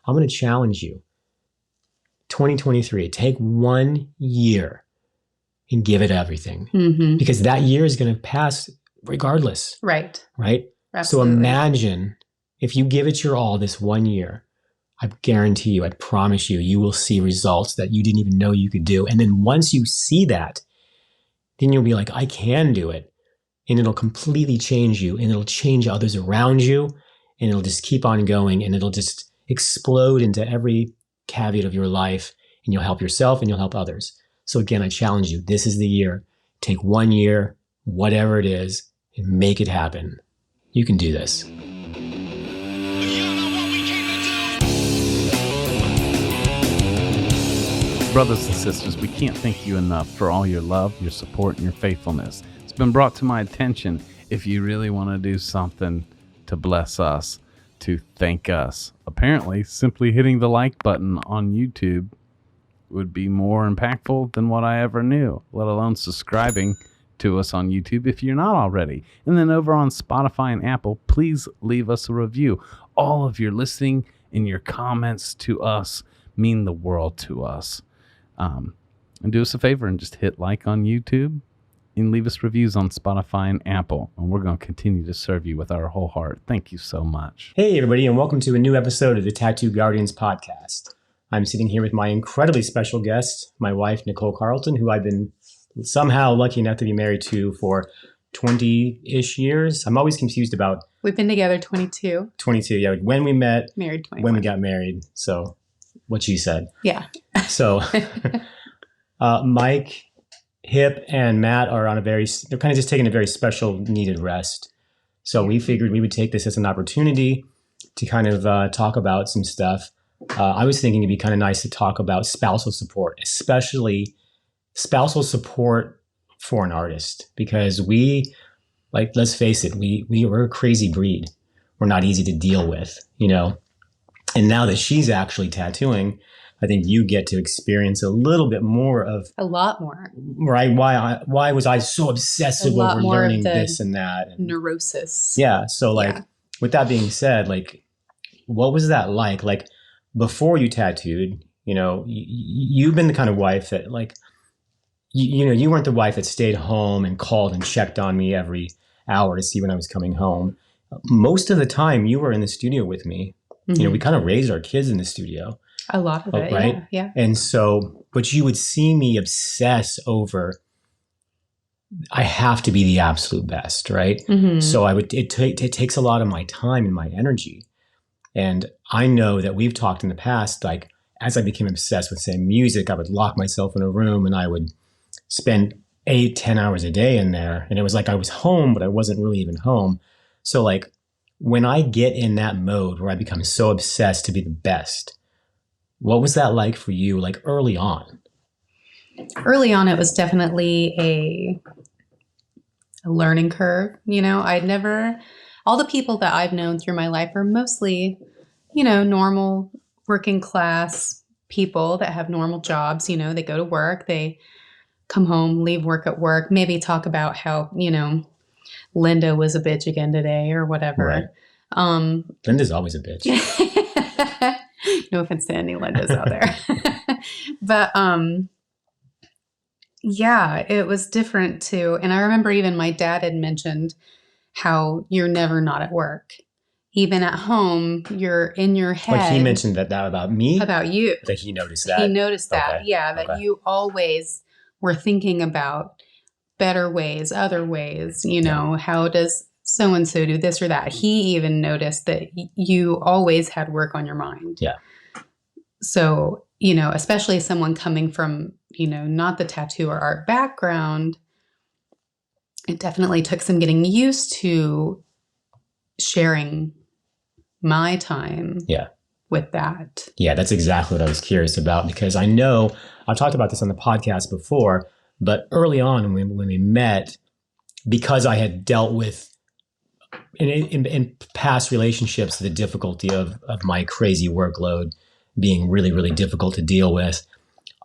I'm going to challenge you. 2023, take 1 year and give it everything. Mm-hmm. Because that year is going to pass regardless. Right. Right? Absolutely. So imagine if you give it your all this 1 year, I guarantee you, I promise you, you will see results that you didn't even know you could do. And then once you see that, then you'll be like, I can do it. And it'll completely change you, and it'll change others around you, and it'll just keep on going, and it'll just explode into every caveat of your life, and you'll help yourself and you'll help others. So again, I challenge you. This is the year. Take 1 year, whatever it is, and make it happen. You can do this. Brothers and sisters, we can't thank you enough for all your love, your support, and your faithfulness. It's been brought to my attention, if you really want to do something to bless us, to thank us, apparently simply hitting the like button on YouTube would be more impactful than what I ever knew, let alone subscribing to us on YouTube if you're not already. And then over on Spotify and Apple, please leave us a review. All of your listening and your comments to us mean the world to us. And do us a favor and just hit like on YouTube and leave us reviews on Spotify and Apple. And we're going to continue to serve you with our whole heart. Thank you so much. Hey, everybody, and welcome to a new episode of the Tattoo Guardians podcast. I'm sitting here with my incredibly special guest, my wife, Nicole Carlton, who I've been somehow lucky enough to be married to for 20-ish years. I'm always confused about... We've been together 22. 22, yeah. When we met. Married 21. When we got married. So, what she said. Yeah. So, Mike, Hip, and Matt are on they're kind of just taking a very special needed rest. So we figured we would take this as an opportunity to kind of talk about some stuff. I was thinking it'd be kind of nice to talk about spousal support, especially spousal support for an artist, because let's face it, we're a crazy breed. We're not easy to deal with, you know? And now that she's actually tattooing, I think you get to experience a little bit more of... A lot more. Right. Why was I so obsessive over learning this and that? And, neurosis. Yeah. So with that being said, what was that like? Like before you tattooed, you know, you've been the kind of wife that you weren't the wife that stayed home and called and checked on me every hour to see when I was coming home. Most of the time you were in the studio with me. Mm-hmm. You know, we kind of raised our kids in the studio. A lot of it, right? Yeah. And so, but you would see me obsess over, I have to be the absolute best, right? Mm-hmm. So it takes a lot of my time and my energy. And I know that we've talked in the past, like as I became obsessed with, say, music, I would lock myself in a room and I would spend 8-10 hours a day in there. And it was like I was home, but I wasn't really even home. So like when I get in that mode where I become so obsessed to be the best, what was that like for you, like early on? Early on, it was definitely a learning curve. You know, all the people that I've known through my life are mostly, you know, normal working class people that have normal jobs. You know, they go to work, they come home, leave work at work, maybe talk about how, you know, Linda was a bitch again today or whatever. Right. Linda's always a bitch. No offense to any Lindas out there. But yeah, it was different too. And I remember even my dad had mentioned how you're never not at work. Even at home, you're in your head. Like he mentioned that about me? About you. That he noticed that? He noticed that, okay. Yeah. That you always were thinking about better ways, other ways, you know, how does so-and-so do this or that? He even noticed that you always had work on your mind. Yeah. So, you know, especially someone coming from, you know, not the tattoo or art background, it definitely took some getting used to sharing my time with that. Yeah, that's exactly what I was curious about, because I know I've talked about this on the podcast before, but early on when we met, because I had dealt with in past relationships, the difficulty of my crazy workload being really, really difficult to deal with,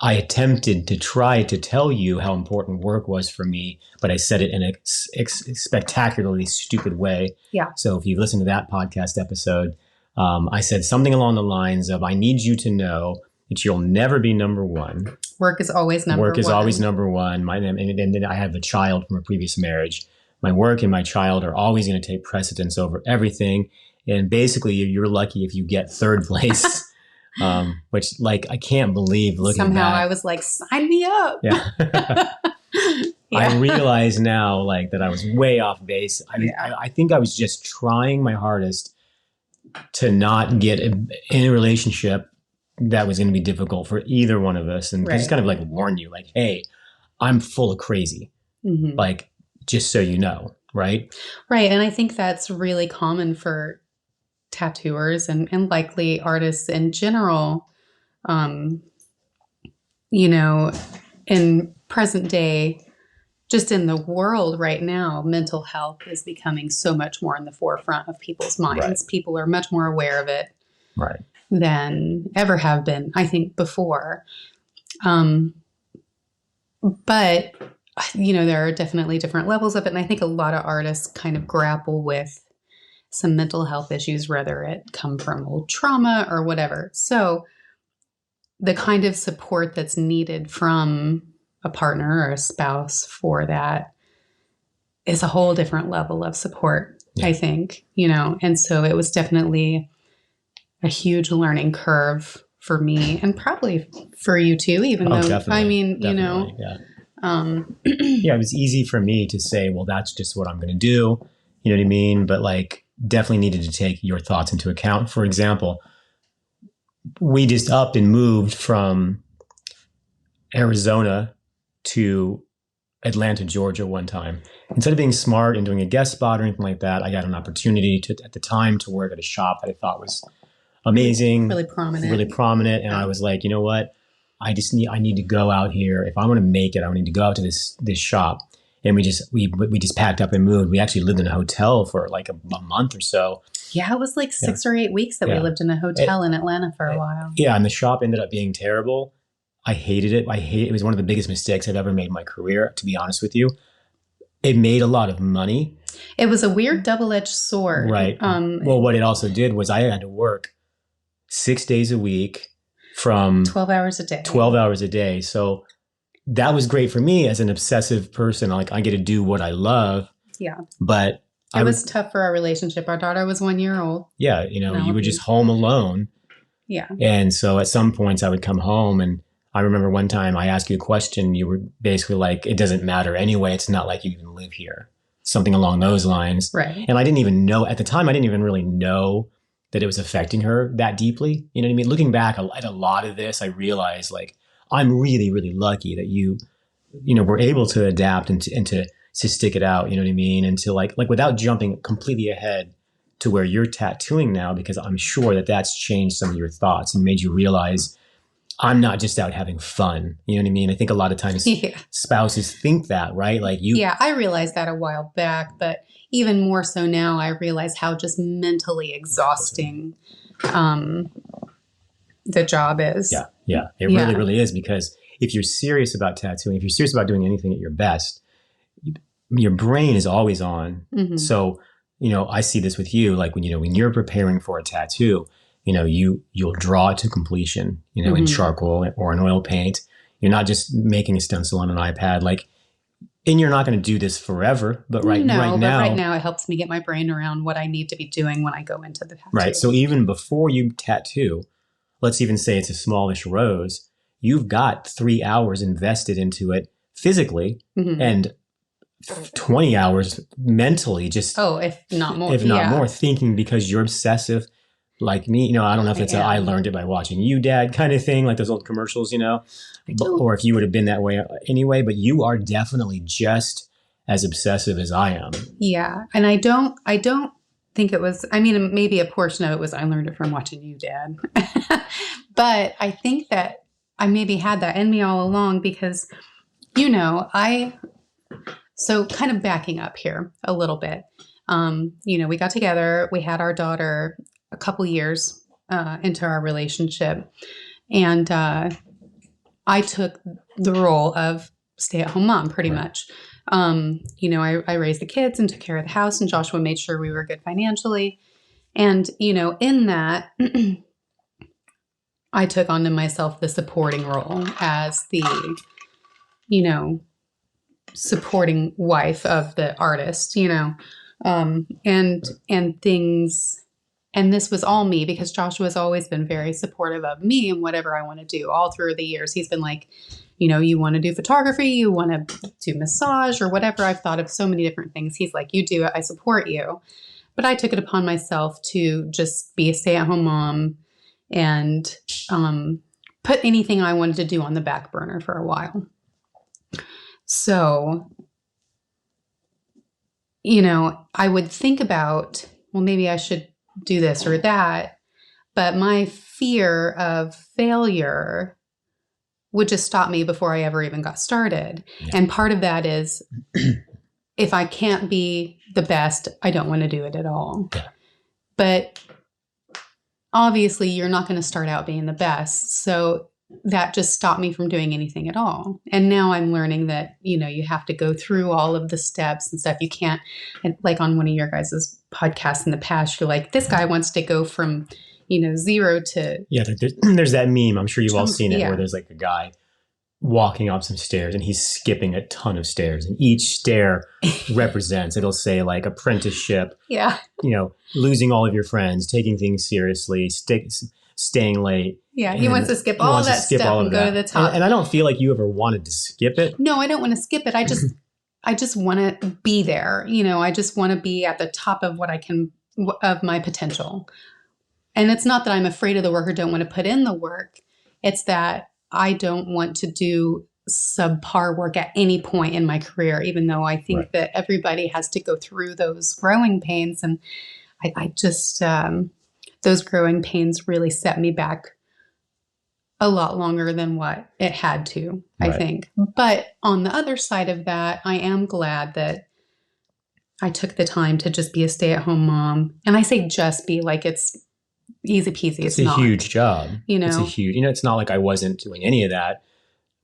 I attempted to try to tell you how important work was for me, but I said it in a spectacularly stupid way. Yeah. So if you listen to that podcast episode, I said something along the lines of, I need you to know that you'll never be number one. Work is always number one. Work is always number one. And then I have a child from a previous marriage. My work and my child are always going to take precedence over everything. And basically, you're lucky if you get third place, which, like, I can't believe looking Somehow back. I was like, sign me up. Yeah. I realize now, like, that I was way off base. I think I was just trying my hardest to not get in a relationship that was going to be difficult for either one of us. And just kind of like warn you, like, hey, I'm full of crazy. Mm-hmm. Like, just so you know, right? Right. And I think that's really common for tattooers and likely artists in general. You know, in present day, just in the world right now, mental health is becoming so much more in the forefront of people's minds. Right. People are much more aware of it than ever have been, I think, before. But, you know, there are definitely different levels of it. And I think a lot of artists kind of grapple with some mental health issues, whether it come from old trauma or whatever. So the kind of support that's needed from a partner or a spouse for that is a whole different level of support, I think, you know. And so it was definitely a huge learning curve for me and probably for you too, even though, I mean, you know. Yeah, it was easy for me to say, well, that's just what I'm going to do. You know what I mean? But like, definitely needed to take your thoughts into account. For example, we just upped and moved from Arizona to Atlanta, Georgia one time. Instead of being smart and doing a guest spot or anything like that, I got an opportunity at the time to work at a shop that I thought was amazing. Really prominent. And I was like, you know what? I need to go out here. If I want to make it, I need to go out to this shop. And we just packed up and moved. We actually lived in a hotel for like a month or so. Yeah, it was like 6 or 8 weeks that we lived in a hotel in Atlanta for a while. Yeah, and the shop ended up being terrible. I hated it. It was one of the biggest mistakes I've ever made in my career, to be honest with you. It made a lot of money. It was a weird double-edged sword. Right. Well, what it also did was I had to work 6 days a week from 12 hours a day. 12 hours a day. So that was great for me as an obsessive person. Like, I get to do what I love. Yeah. But it was tough for our relationship. Our daughter was 1 year old. Yeah. You know, you were just home alone. Yeah. And so at some points I would come home, and I remember one time I asked you a question. You were basically like, it doesn't matter anyway. It's not like you even live here. Something along those lines. Right. And I didn't even know, at the time, I didn't even really know that it was affecting her that deeply. You know what I mean? Looking back at a lot of this, I realized, like, I'm really, really lucky that you were able to adapt and to stick it out. You know what I mean? And to like without jumping completely ahead to where you're tattooing now, because I'm sure that that's changed some of your thoughts and made you realize I'm not just out having fun. You know what I mean? I think a lot of times spouses think that, right? Like Yeah, I realized that a while back, but even more so now, I realize how just mentally exhausting the job is. Yeah. It really, really is, because if you're serious about tattooing, if you're serious about doing anything at your best, your brain is always on. Mm-hmm. So, I see this with you, like when you're preparing for a tattoo, you'll draw it to completion, mm-hmm. in charcoal or an oil paint. You're not just making a stencil on an iPad, and you're not going to do this forever, but right now it helps me get my brain around what I need to be doing when I go into the tattoo. Right. So even before you tattoo, let's even say it's a smallish rose, you've got 3 hours invested into it physically, mm-hmm. and 20 hours mentally, just if not more, thinking, because you're obsessive. Like me, I don't know if it's I learned it by watching you, Dad, kind of thing, like those old commercials, or if you would have been that way anyway, but you are definitely just as obsessive as I am. Yeah. And I don't think it was, maybe a portion of it was I learned it from watching you, Dad. But I think that I maybe had that in me all along because, so kind of backing up here a little bit, we got together, we had our daughter a couple years into our relationship. And I took the role of stay-at-home mom pretty much. I raised the kids and took care of the house, and Joshua made sure we were good financially. And, in that, I took onto myself the supporting role as the, supporting wife of the artist, and things. And this was all me because Joshua has always been very supportive of me and whatever I want to do all through the years. He's been like, you want to do photography, you want to do massage or whatever. I've thought of so many different things. He's like, you do it, I support you. But I took it upon myself to just be a stay-at-home mom and put anything I wanted to do on the back burner for a while. So, I would think about, well, maybe I should do this or that. But my fear of failure would just stop me before I ever even got started. Yeah. And part of that is if I can't be the best, I don't want to do it at all. Yeah. But obviously, you're not going to start out being the best. So that just stopped me from doing anything at all. And now I'm learning that, you have to go through all of the steps and stuff. You can't, like on one of your guys' podcasts in the past, you're like, this guy wants to go from, 0 to... Yeah, there's that meme. I'm sure you've all seen it, where there's like a guy walking up some stairs and he's skipping a ton of stairs, and each stair represents, it'll say like apprenticeship, losing all of your friends, taking things seriously, staying late. Yeah, he wants to skip all that stuff and go to the top. And I don't feel like you ever wanted to skip it. No, I don't want to skip it. I just want to be there. I just want to be at the top of what I can, of my potential. And it's not that I'm afraid of the work or don't want to put in the work. It's that I don't want to do subpar work at any point in my career, even though I think that everybody has to go through those growing pains. And I just, those growing pains really set me back a lot longer than what it had to, I think. But on the other side of that, I am glad that I took the time to just be a stay-at-home mom. And I say just be, like it's easy peasy. It's a huge job. It's a huge, it's not like I wasn't doing any of that,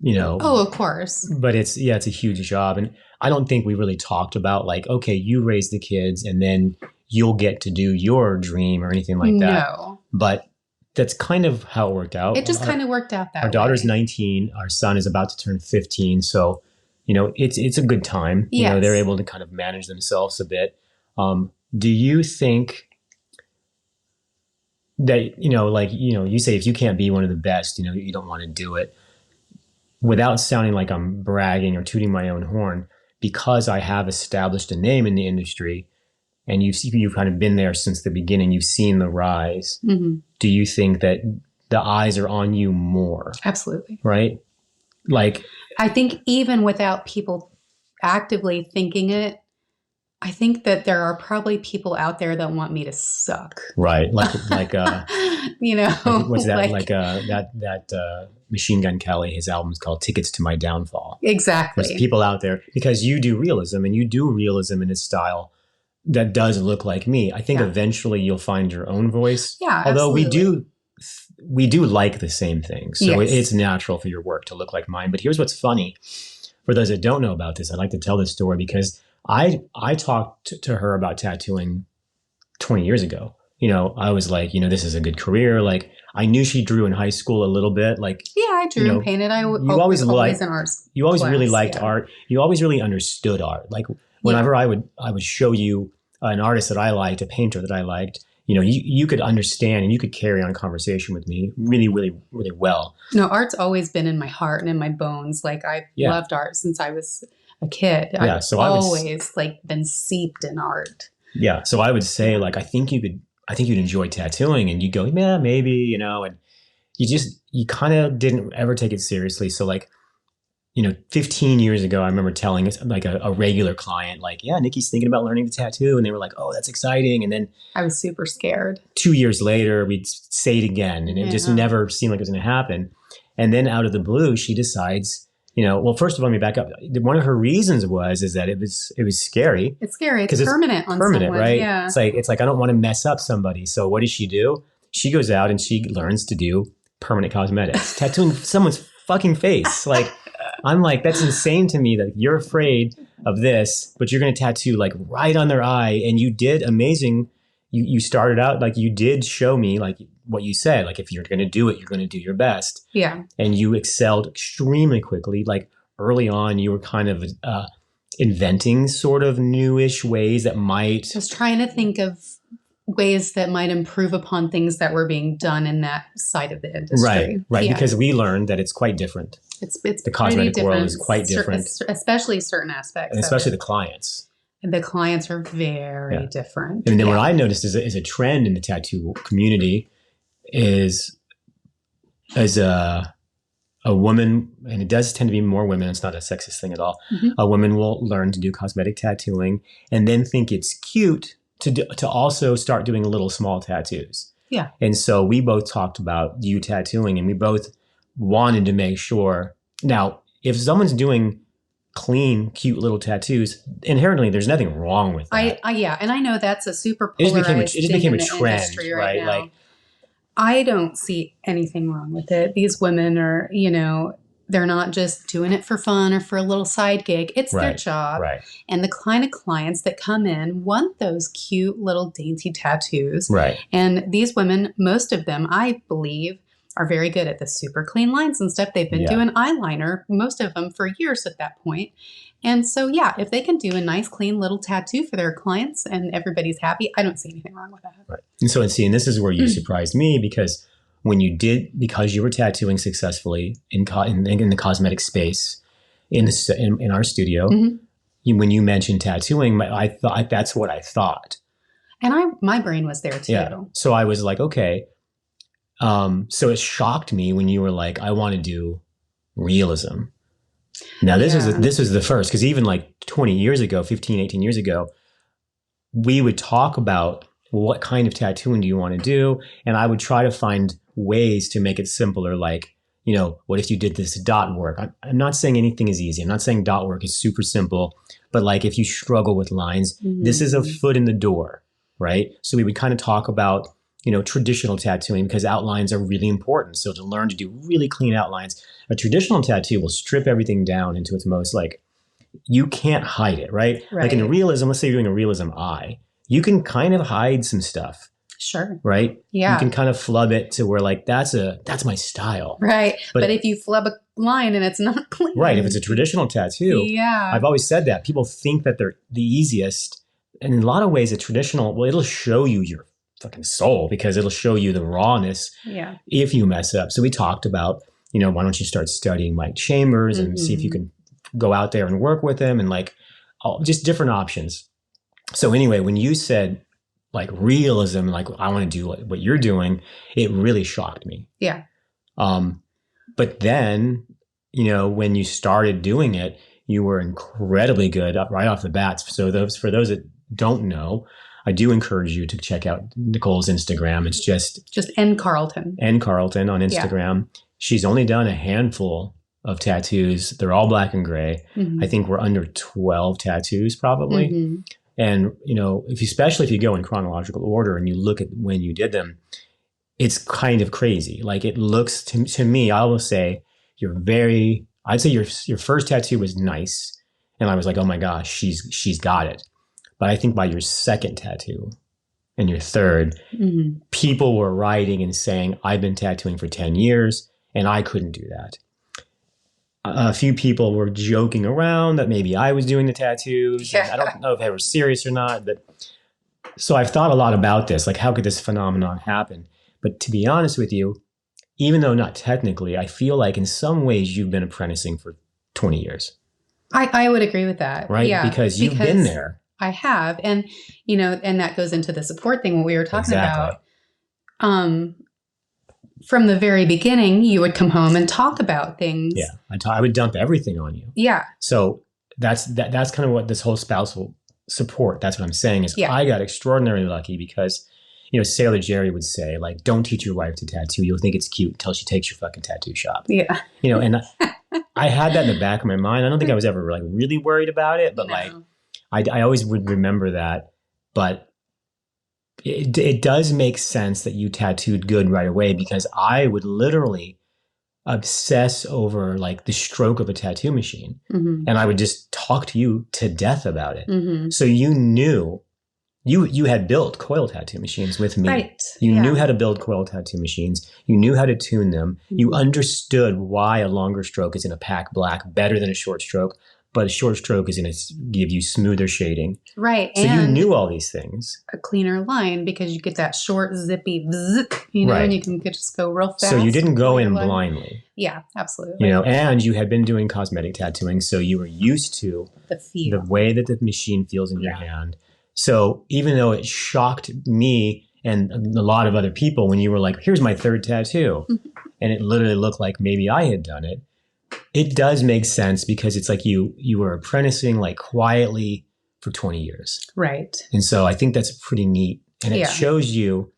Oh, of course. But it's a huge job. And I don't think we really talked about like, okay, you raise the kids and then you'll get to do your dream or anything like that. No. But that's kind of how it worked out. It just kind of worked out that way. Our daughter's 19. Our son is about to turn 15. So, it's a good time. Yes. They're able to kind of manage themselves a bit. Do you think that, you say if you can't be one of the best, you don't want to do it, without sounding like I'm bragging or tooting my own horn, because I have established a name in the industry and you've kind of been there since the beginning, you've seen the rise. Mm-hmm. Do you think that the eyes are on you more? Absolutely. Right? Like, I think even without people actively thinking it, I think that there are probably people out there that want me to suck. Right. Like what's that? That Machine Gun Kelly, his album's called Tickets to My Downfall. Exactly. There's people out there, because you do realism and you do realism in a style that does look like me. I think eventually you'll find your own voice. Yeah. Although absolutely. we do like the same things. So it's natural for your work to look like mine. But here's what's funny. For those that don't know about this, I'd like to tell this story because I talked to her about tattooing 20 years ago. I was like, this is a good career. Like, I knew she drew in high school a little bit. Like, I drew and painted. You always liked in art. You always really liked art. You always really understood art. Like, whenever I would show you an artist that I liked, a painter that I liked, you could understand and you could carry on a conversation with me really, really, really well. No, art's always been in my heart and in my bones. Like, I've loved art since I was a kid. I've always been seeped in art. Yeah. So I would say, like, I think you'd enjoy tattooing, and you go, yeah, maybe, and you kind of didn't ever take it seriously. So like, 15 years ago, I remember telling like a regular client, like, yeah, Nikki's thinking about learning to tattoo. And they were like, oh, that's exciting. And then I was super scared. 2 years later, we'd say it again, and it just never seemed like it was going to happen. And then out of the blue, she decides, well, first of all, let me back up. One of her reasons is that it was scary. It's scary. It's permanent on someone. Right? Yeah. It's like, I don't want to mess up somebody. So what does she do? She goes out and she learns to do permanent cosmetics, tattooing someone's fucking face. Like, I'm like, that's insane to me that you're afraid of this, but you're going to tattoo like right on their eye. And you did amazing you started out, like you did show me like what you said, like if you're going to do it, you're going to do your best. Yeah. And you excelled extremely quickly. Like early on, you were kind of inventing sort of newish ways that might. Just trying to think of ways that might improve upon things that were being done in that side of the industry. Right. Yeah. Because we learned that it's quite different. It's the cosmetic pretty world different, is quite different, especially certain aspects, and especially of the clients. it. The clients are very different. And then what I noticed is a trend in the tattoo community is a woman, and it does tend to be more women. It's not a sexist thing at all. Mm-hmm. A woman will learn to do cosmetic tattooing and then think it's cute to also start doing little small tattoos. Yeah. And so we both talked about you tattooing, and we both wanted to make sure. Now, if someone's doing clean, cute little tattoos, inherently there's nothing wrong with that. And I know that's a super polarized it just became a thing in the trend, industry right? now. Like, I don't see anything wrong with it. These women are, they're not just doing it for fun or for a little side gig. It's their job. Right. And the kind of clients that come in want those cute little dainty tattoos. Right. And these women, most of them, I believe, are very good at the super clean lines and stuff. They've been doing eyeliner, most of them, for years at that point. And so, if they can do a nice, clean little tattoo for their clients and everybody's happy, I don't see anything wrong with that. Right. And so, and this is where you surprised me, because when you because you were tattooing successfully in the cosmetic space in our studio, when you mentioned tattooing, I thought that's what I thought. And my brain was there too. Yeah. So I was like, okay. So it shocked me when you were like, I want to do realism. Now this is the first, because even like 20 years ago, 15, 18 years ago, we would talk about what kind of tattooing do you want to do? And I would try to find ways to make it simpler. Like, what if you did this dot work? I'm not saying anything is easy. I'm not saying dot work is super simple, but like if you struggle with lines, this is a foot in the door, right? So we would kind of talk about, traditional tattooing, because outlines are really important. So to learn to do really clean outlines, a traditional tattoo will strip everything down into its most, like, you can't hide it, right? Like in a realism, let's say you're doing a realism eye, you can kind of hide some stuff. Sure. Right? Yeah. You can kind of flub it to where like, that's my style. Right. But if you flub a line and it's not clean. Right. If it's a traditional tattoo. Yeah. I've always said that. People think that they're the easiest. And in a lot of ways, a traditional, it'll show you your fucking soul, because it'll show you the rawness if you mess up. So we talked about, why don't you start studying Mike Chambers and see if you can go out there and work with him, and like just different options. So anyway, when you said like realism, like I want to do what you're doing, it really shocked me. Yeah. But then, when you started doing it, you were incredibly good right off the bat. So for those that don't know, I do encourage you to check out Nicole's Instagram. It's just N Carlton. N Carlton on Instagram. Yeah. She's only done a handful of tattoos. They're all black and gray. I think we're under 12 tattoos probably. And, especially if you go in chronological order and you look at when you did them, it's kind of crazy. Like it looks to me, I will say I'd say your first tattoo was nice. And I was like, oh my gosh, she's got it. But I think by your second tattoo and your third, people were writing and saying, I've been tattooing for 10 years and I couldn't do that. A few people were joking around that maybe I was doing the tattoos. Yeah. I don't know if they were serious or not. But so I've thought a lot about this, like how could this phenomenon happen? But to be honest with you, even though not technically, I feel like in some ways you've been apprenticing for 20 years. I would agree with that. Right? Yeah, because you've been there. I have. And, and that goes into the support thing, what we were talking about. From the very beginning, you would come home and talk about things. Yeah. I would dump everything on you. Yeah. So that's kind of what this whole spousal support, that's what I'm saying is I got extraordinarily lucky because, Sailor Jerry would say, like, don't teach your wife to tattoo. You'll think it's cute until she takes your fucking tattoo shop. Yeah. And I had that in the back of my mind. I don't think I was ever like really worried about it, but like, I always would remember that, but it does make sense that you tattooed good right away, because I would literally obsess over like the stroke of a tattoo machine, and I would just talk to you to death about it. So you knew you had built coil tattoo machines with me. Right. You knew how to build coil tattoo machines. You knew how to tune them. You understood why a longer stroke is going to pack black better than a short stroke, but a short stroke is going to give you smoother shading. Right. So you knew all these things. A cleaner line because you get that short, zippy, bzz, Right. and you can just go real fast. So you didn't go in line. blindly. Yeah, absolutely. And you had been doing cosmetic tattooing, so you were used to The feel. the way that the machine feels in your hand. So even though it shocked me and a lot of other people when you were like, here's my third tattoo, and it literally looked like maybe I had done it, it does make sense because it's like you were apprenticing like quietly for 20 years. Right. And so I think that's pretty neat. And it shows you,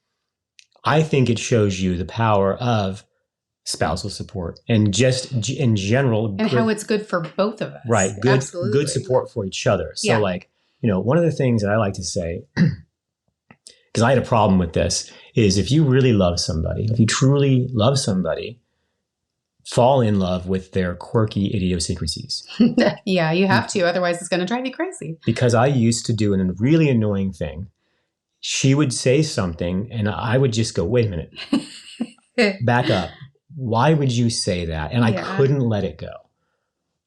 I think it shows you the power of spousal support and just in general. And how it's good for both of us. Right. Absolutely. Good support for each other. So one of the things that I like to say, because I had a problem with this, is if you really love somebody, if you truly love somebody, fall in love with their quirky idiosyncrasies. Yeah, you have to. Otherwise, it's going to drive you crazy. Because I used to do a really annoying thing. She would say something and I would just go, wait a minute, back up. Why would you say that? And I couldn't let it go.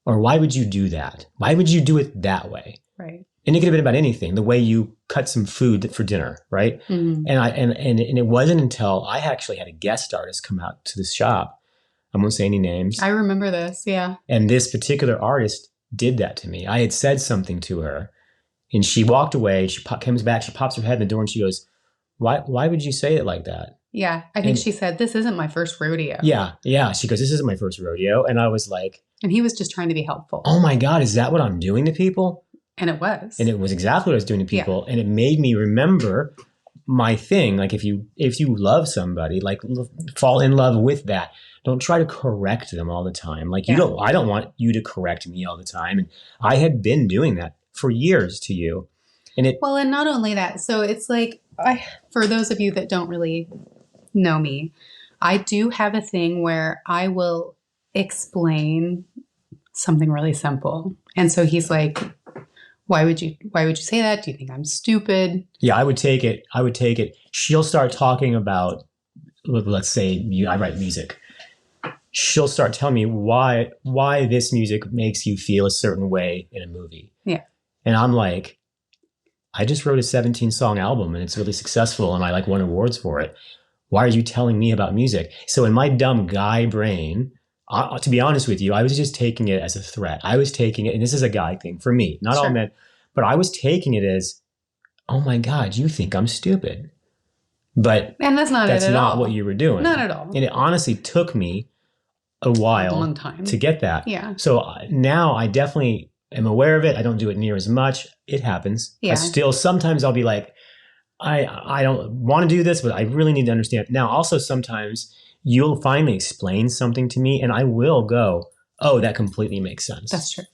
Or why would you do that? Why would you do it that way? Right. And it could have been about anything, the way you cut some food for dinner, right? Mm-hmm. And it wasn't until I actually had a guest artist come out to the shop. I won't say any names. I remember this, yeah. And this particular artist did that to me. I had said something to her, and she walked away. She comes back. She pops her head in the door, and she goes, "Why would you say it like that?" Yeah, I think she said, "This isn't my first rodeo." Yeah. She goes, "This isn't my first rodeo," and I was like, and he was just trying to be helpful. Oh my God, is that what I'm doing to people? And it was. And it was exactly what I was doing to people, and it made me remember my thing. Like if you love somebody, like fall in love with that. Don't try to correct them all the time. Like I don't want you to correct me all the time. And I had been doing that for years to you. And and not only that. So it's like, for those of you that don't really know me, I do have a thing where I will explain something really simple. And so he's like, why would you say that? Do you think I'm stupid? Yeah, I would take it. She'll start talking about, let's say I write music. She'll start telling me why this music makes you feel a certain way in a movie. Yeah. And I'm like, I just wrote a 17-song album and it's really successful and I won awards for it. Why are you telling me about music? So in my dumb guy brain, to be honest with you, I was just taking it as a threat. I was taking it, and this is a guy thing for me, not all men, but I was taking it as, oh my God, you think I'm stupid. And that's not what you were doing. Not at all. And it honestly took me a while, long time to get that. Yeah. So now I definitely am aware of it. I don't do it near as much. It happens. Yeah. Sometimes I'll be like, I don't want to do this, but I really need to understand. Now, also sometimes you'll finally explain something to me and I will go, oh, that completely makes sense. That's true.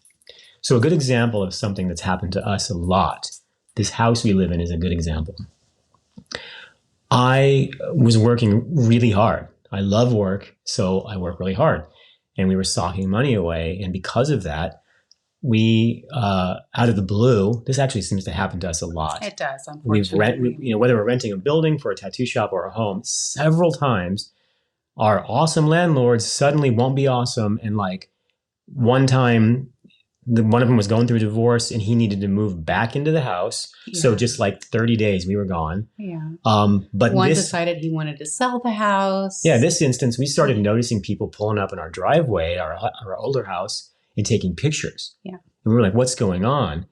So a good example of something that's happened to us a lot, this house we live in is a good example. I was working really hard. I love work, so I work really hard. And we were socking money away. And because of that, we, out of the blue, this actually seems to happen to us a lot. It does, unfortunately. Whether we're renting a building for a tattoo shop or a home, several times our awesome landlords suddenly won't be awesome. And one time, one of them was going through a divorce and he needed to move back into the house. Yeah. So just 30 days we were gone. Yeah. But one decided he wanted to sell the house. Yeah. This instance, we started noticing people pulling up in our driveway, our older house, and taking pictures. Yeah. And we were like, what's going on?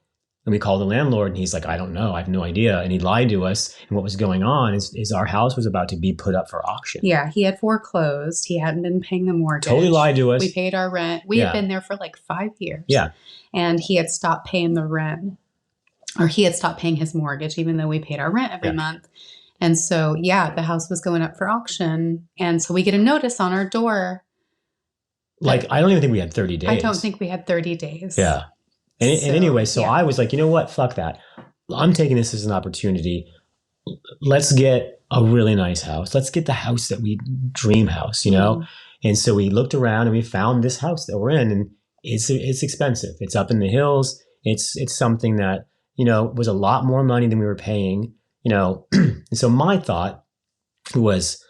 And we called the landlord and he's like, I don't know. I have no idea. And he lied to us. And what was going on is our house was about to be put up for auction. Yeah. He had foreclosed. He hadn't been paying the mortgage. Totally lied to us. We paid our rent. We had been there for 5 years. Yeah. And he had stopped paying the rent, or he had stopped paying his mortgage, even though we paid our rent every month. And so, the house was going up for auction. And so we get a notice on our door. I don't even think we had 30 days. I don't think we had 30 days. Yeah. And anyway, I was like, you know what? Fuck that. I'm taking this as an opportunity. Let's get a really nice house. Let's get the house that we dream house, Mm-hmm. And so we looked around and we found this house that we're in, and it's expensive. It's up in the hills. It's something that, was a lot more money than we were paying, And so my thought was,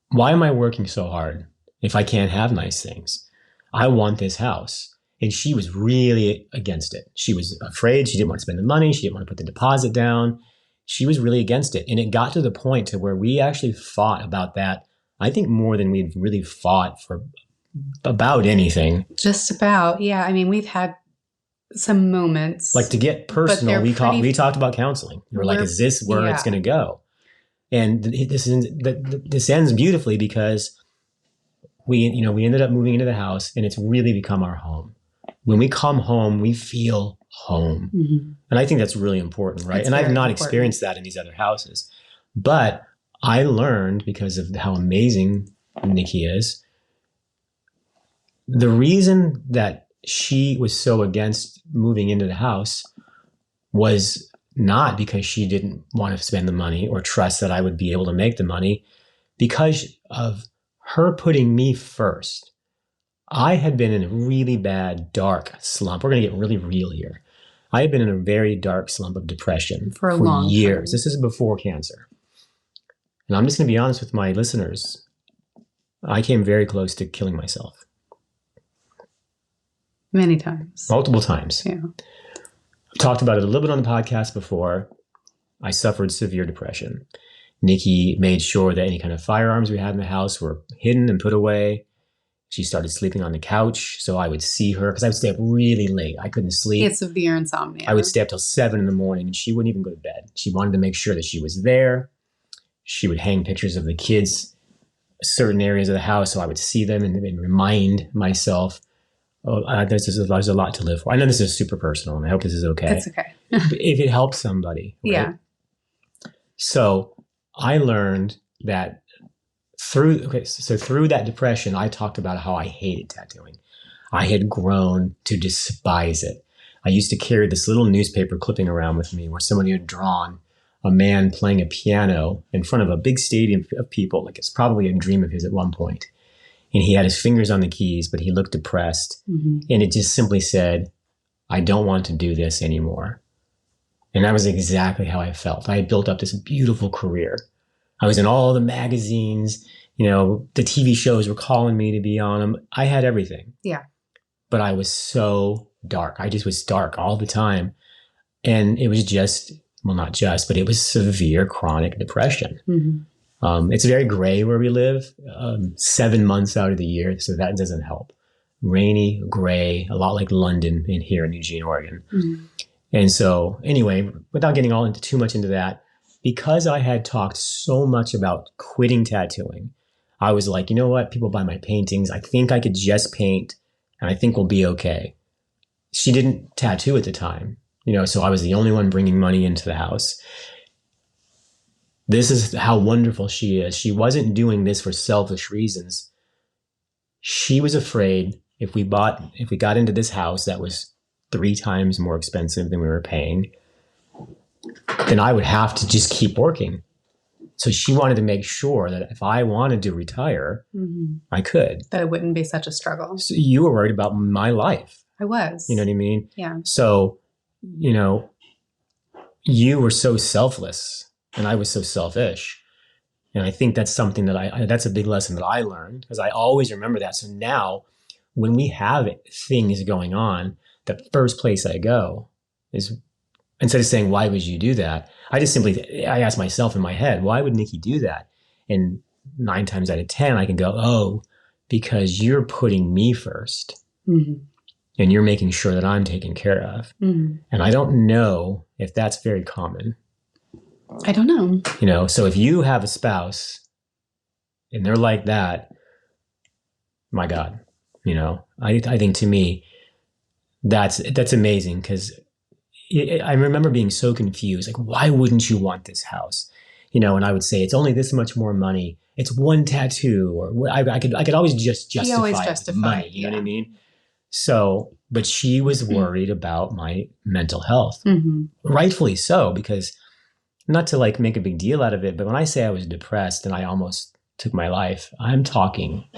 why am I working so hard if I can't have nice things? I want this house. And she was really against it. She was afraid. She didn't want to spend the money. She didn't want to put the deposit down. She was really against it. And it got to the point to where we actually fought about that, I think, more than we'd really fought for about anything. Just about. Yeah. I mean, we've had some moments. Like, to get personal, we talked about counseling. We were like, is this where it's going to go? And this ends beautifully because we ended up moving into the house, and it's really become our home. When we come home, we feel home. Mm-hmm. And I think that's really important, right? I've not experienced that in these other houses. But I learned, because of how amazing Nikki is, the reason that she was so against moving into the house was not because she didn't want to spend the money or trust that I would be able to make the money, because of her putting me first. I had been in a really bad, dark slump. We're going to get really real here. I had been in a very dark slump of depression for long years. This is before cancer. And I'm just going to be honest with my listeners. I came very close to killing myself. Many times. Multiple times. Yeah. I've talked about it a little bit on the podcast before. I suffered severe depression. Nikki made sure that any kind of firearms we had in the house were hidden and put away. She started sleeping on the couch, so I would see her, because I would stay up really late. I couldn't sleep. It's severe insomnia. I would stay up till 7 in the morning, and she wouldn't even go to bed. She wanted to make sure that she was there. She would hang pictures of the kids, certain areas of the house, so I would see them and remind myself, there's a lot to live for. I know this is super personal, and I hope this is okay. It's okay. If it helps somebody. Right? Yeah. So I learned that through that depression, I talked about how I hated tattooing. I had grown to despise it. I used to carry this little newspaper clipping around with me where somebody had drawn a man playing a piano in front of a big stadium of people. Like, it's probably a dream of his at one point. And he had his fingers on the keys, but he looked depressed. Mm-hmm. And it just simply said, I don't want to do this anymore. And that was exactly how I felt. I had built up this beautiful career. I was in all the magazines, the TV shows were calling me to be on them. I had everything. Yeah. But I was so dark. I just was dark all the time. And it was but it was severe chronic depression. Mm-hmm. It's very gray where we live, 7 months out of the year. So that doesn't help. Rainy, gray, a lot like London in here in Eugene, Oregon. Mm-hmm. And so anyway, without getting too much into that, because I had talked so much about quitting tattooing, I was like, you know what? People buy my paintings. I think I could just paint, and I think we'll be okay. She didn't tattoo at the time, so I was the only one bringing money into the house. This is how wonderful she is. She wasn't doing this for selfish reasons. She was afraid if we got into this house that was 3 times more expensive than we were paying, then I would have to just keep working. So she wanted to make sure that if I wanted to retire, mm-hmm. I could. That it wouldn't be such a struggle. So you were worried about my life. I was. You know what I mean? Yeah. So, you were so selfless and I was so selfish. And I think that's something that that's a big lesson that I learned, because I always remember that. So now when we have things going on, the first place I go is, instead of saying, why would you do that? I ask myself in my head, why would Nikki do that? And 9 times out of 10, I can go, oh, because you're putting me first. Mm-hmm. And you're making sure that I'm taken care of. Mm-hmm. And I don't know if that's very common. I don't know. So if you have a spouse and they're like that, my God, I think to me, that's amazing, because I remember being so confused. Like, why wouldn't you want this house? And I would say, it's only this much more money. It's one tattoo, or I could always just justify money. You know what I mean? So, but she was worried about my mental health, mm-hmm. rightfully so, because, not to make a big deal out of it, but when I say I was depressed and I almost took my life, I'm talking,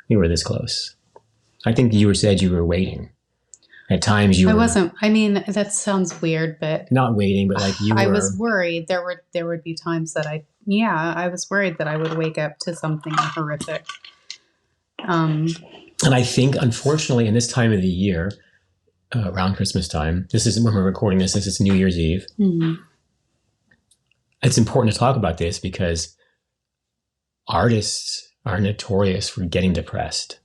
we were this close. I think you said you were waiting. At times you I were wasn't. I mean, that sounds weird, but not waiting, but like you were. I was worried. There would be times that I was worried that I would wake up to something horrific. And I think, unfortunately, in this time of the year, around Christmas time, this is when we're recording this. This is New Year's Eve. Mm-hmm. It's important to talk about this because artists are notorious for getting depressed.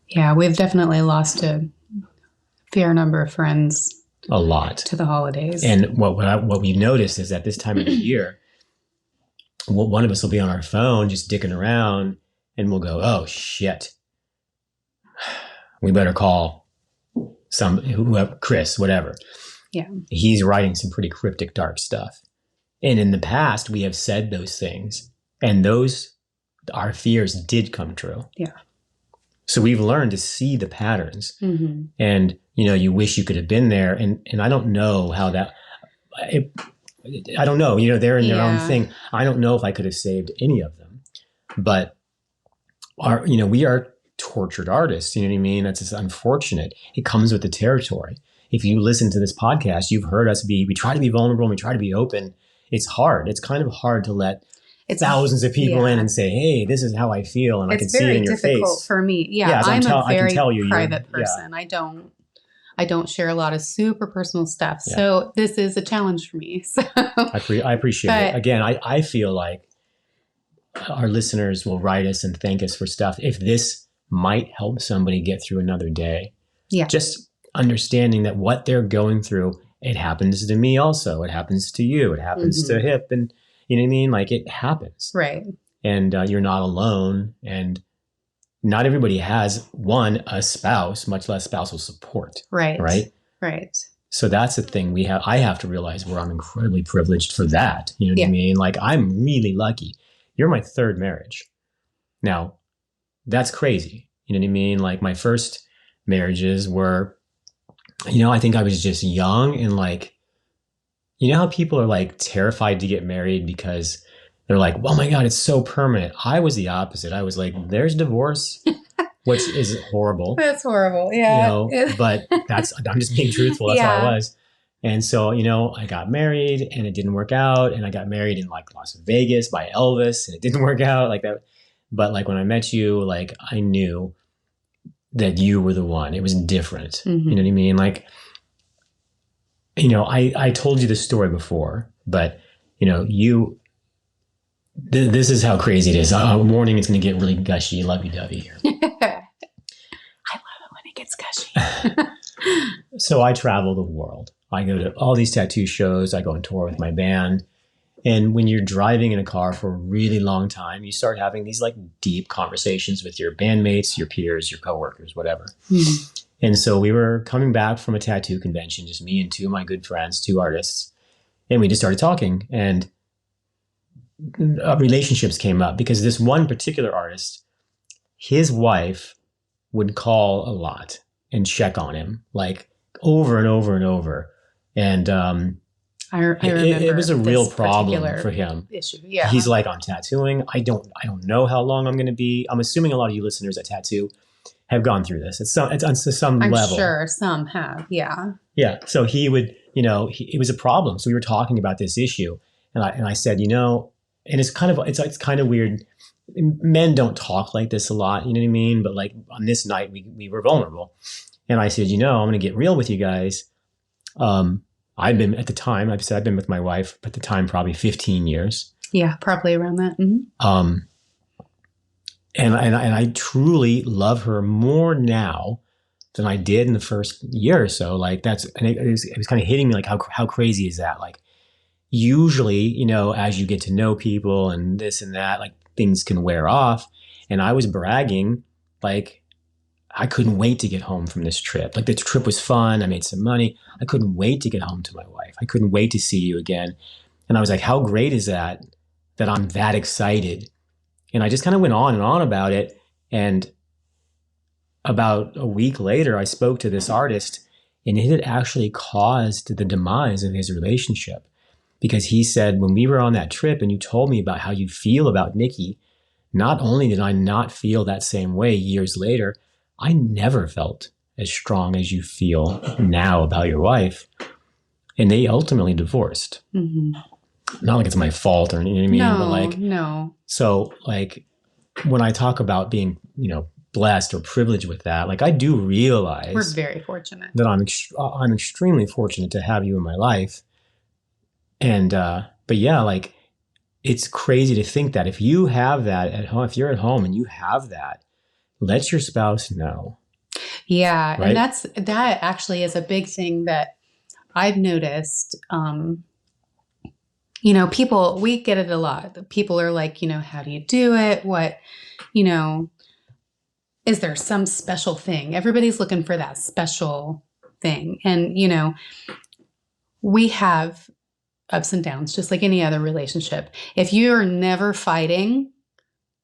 Yeah, we've definitely lost a fair number of friends. A lot. To the holidays. And what we've noticed is that this time of the year, one of us will be on our phone just dicking around and we'll go, oh, shit. We better call whoever, Chris, whatever. Yeah. He's writing some pretty cryptic, dark stuff. And in the past, we have said those things, and our fears did come true. Yeah. So we've learned to see the patterns. Mm-hmm. And, you wish you could have been there. And I don't know how I don't know, they're in their own thing. I don't know if I could have saved any of them, but we are tortured artists. You know what I mean? That's just unfortunate. It comes with the territory. If you listen to this podcast, you've heard us we try to be vulnerable and we try to be open. It's hard. It's kind of hard to let thousands of people in and say, hey, this is how I feel. And I can see it in your face. It's very difficult for me. Yeah, I'm a very private person. Yeah. I don't share a lot of super personal stuff. Yeah. So this is a challenge for me. So I appreciate it. Again, I feel like our listeners will write us and thank us for stuff. If this might help somebody get through another day, just understanding that what they're going through, it happens to me also. It happens to you. It happens to Hip. And you know what I mean? Like it happens. Right. And you're not alone. And not everybody has, a spouse, much less spousal support. Right. Right. Right. So that's the thing I have to realize where I'm incredibly privileged for that. You know what I mean? Like I'm really lucky. You're my third marriage. Now, that's crazy. You know what I mean? Like my first marriages were, I think I was just young and like, how people are like terrified to get married because they're like, oh my God, it's so permanent. I was the opposite. I was like, there's divorce, which is horrible. That's horrible. Yeah. But I'm just being truthful. That's how I was. And so, I got married and it didn't work out. And I got married in like Las Vegas by Elvis and it didn't work out like that. But like when I met you, like I knew that you were the one. It was different. Mm-hmm. You know what I mean? Like, I told you this story before, but this is how crazy it is. Warning, it's going to get really gushy, lovey-dovey here. I love it when it gets gushy. So I travel the world. I go to all these tattoo shows. I go on tour with my band. And when you're driving in a car for a really long time, you start having these like deep conversations with your bandmates, your peers, your coworkers, whatever. Mm-hmm. And so we were coming back from a tattoo convention, just me and two of my good friends, two artists. And we just started talking and relationships came up because this one particular artist, his wife would call a lot and check on him like over and over and over. And I remember it was a real problem for him. Issue. Yeah. He's like, I'm tattooing. I don't know how long I'm going to be. I'm assuming a lot of you listeners at tattoo have gone through this. It's on some level. I'm sure some have. Yeah. Yeah. So he would, it was a problem. So we were talking about this issue and I said, and it's kind of weird. Men don't talk like this a lot. You know what I mean? But like on this night we were vulnerable and I said, I'm going to get real with you guys. I've been with my wife at the time, probably 15 years. Yeah, probably around that. Mm-hmm. And I truly love her more now than I did in the first year or so. Like it was kind of hitting me like how crazy is that? Like usually, as you get to know people and this and that, like things can wear off. And I was bragging, like I couldn't wait to get home from this trip. Like the trip was fun. I made some money. I couldn't wait to get home to my wife. I couldn't wait to see you again. And I was like, how great is that I'm that excited? And I just kind of went on and on about it. And about a week later, I spoke to this artist and it had actually caused the demise of his relationship because he said, when we were on that trip and you told me about how you feel about Nikki, not only did I not feel that same way years later, I never felt as strong as you feel now about your wife. And they ultimately divorced. Mm-hmm. Not like it's my fault or anything, you know what I mean? But like, no. So like when I talk about being, blessed or privileged with that, like I do realize we're very fortunate that I'm extremely fortunate to have you in my life. And, but yeah, like it's crazy to think that if you have that at home, if you're at home and you have that, let your spouse know. Yeah. Right? And that actually is a big thing that I've noticed. People, we get it a lot. People are like, how do you do it? What, is there some special thing? Everybody's looking for that special thing. And, we have ups and downs, just like any other relationship. If you're never fighting,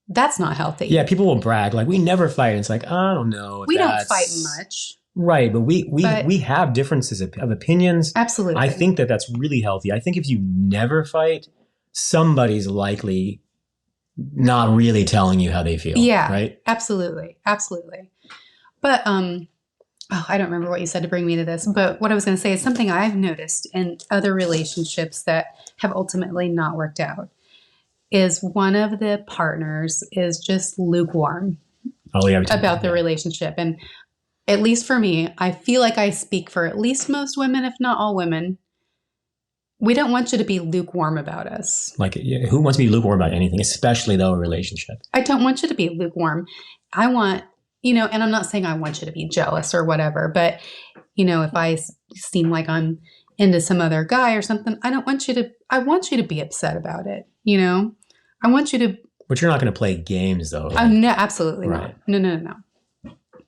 that's not healthy. Yeah, people will brag like we never fight. It's like I don't know. We don't fight much, right? But we have differences of opinions. Absolutely, I think that's really healthy. I think if you never fight, somebody's likely not really telling you how they feel. Yeah, right. Absolutely. But I don't remember what you said to bring me to this. But what I was going to say is something I've noticed in other relationships that have ultimately not worked out. Is one of the partners is just lukewarm about the relationship. And at least for me, I feel like I speak for at least most women, if not all women. We don't want you to be lukewarm about us. Like, who wants to be lukewarm about anything, especially though a relationship? I don't want you to be lukewarm. I want, and I'm not saying I want you to be jealous or whatever, but, if I seem like I'm into some other guy or something, I want you to be upset about it, I want you to. But you're not going to play games, though. No, absolutely right. not. No.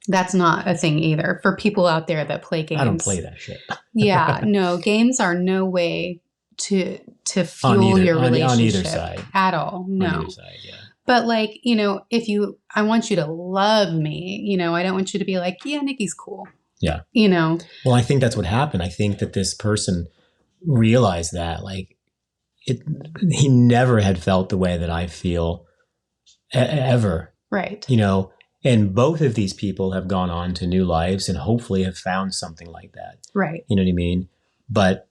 That's not a thing either. For people out there that play games. I don't play that shit. Yeah, no, games are no way to fuel your relationship. On either side. At all. No. On either side, yeah. But like, I want you to love me. I don't want you to be like, yeah, Nikki's cool. Yeah. Well, I think that's what happened. I think that this person realized that, like, he never had felt the way that I feel ever. Right. And both of these people have gone on to new lives and hopefully have found something like that. Right. You know what I mean? But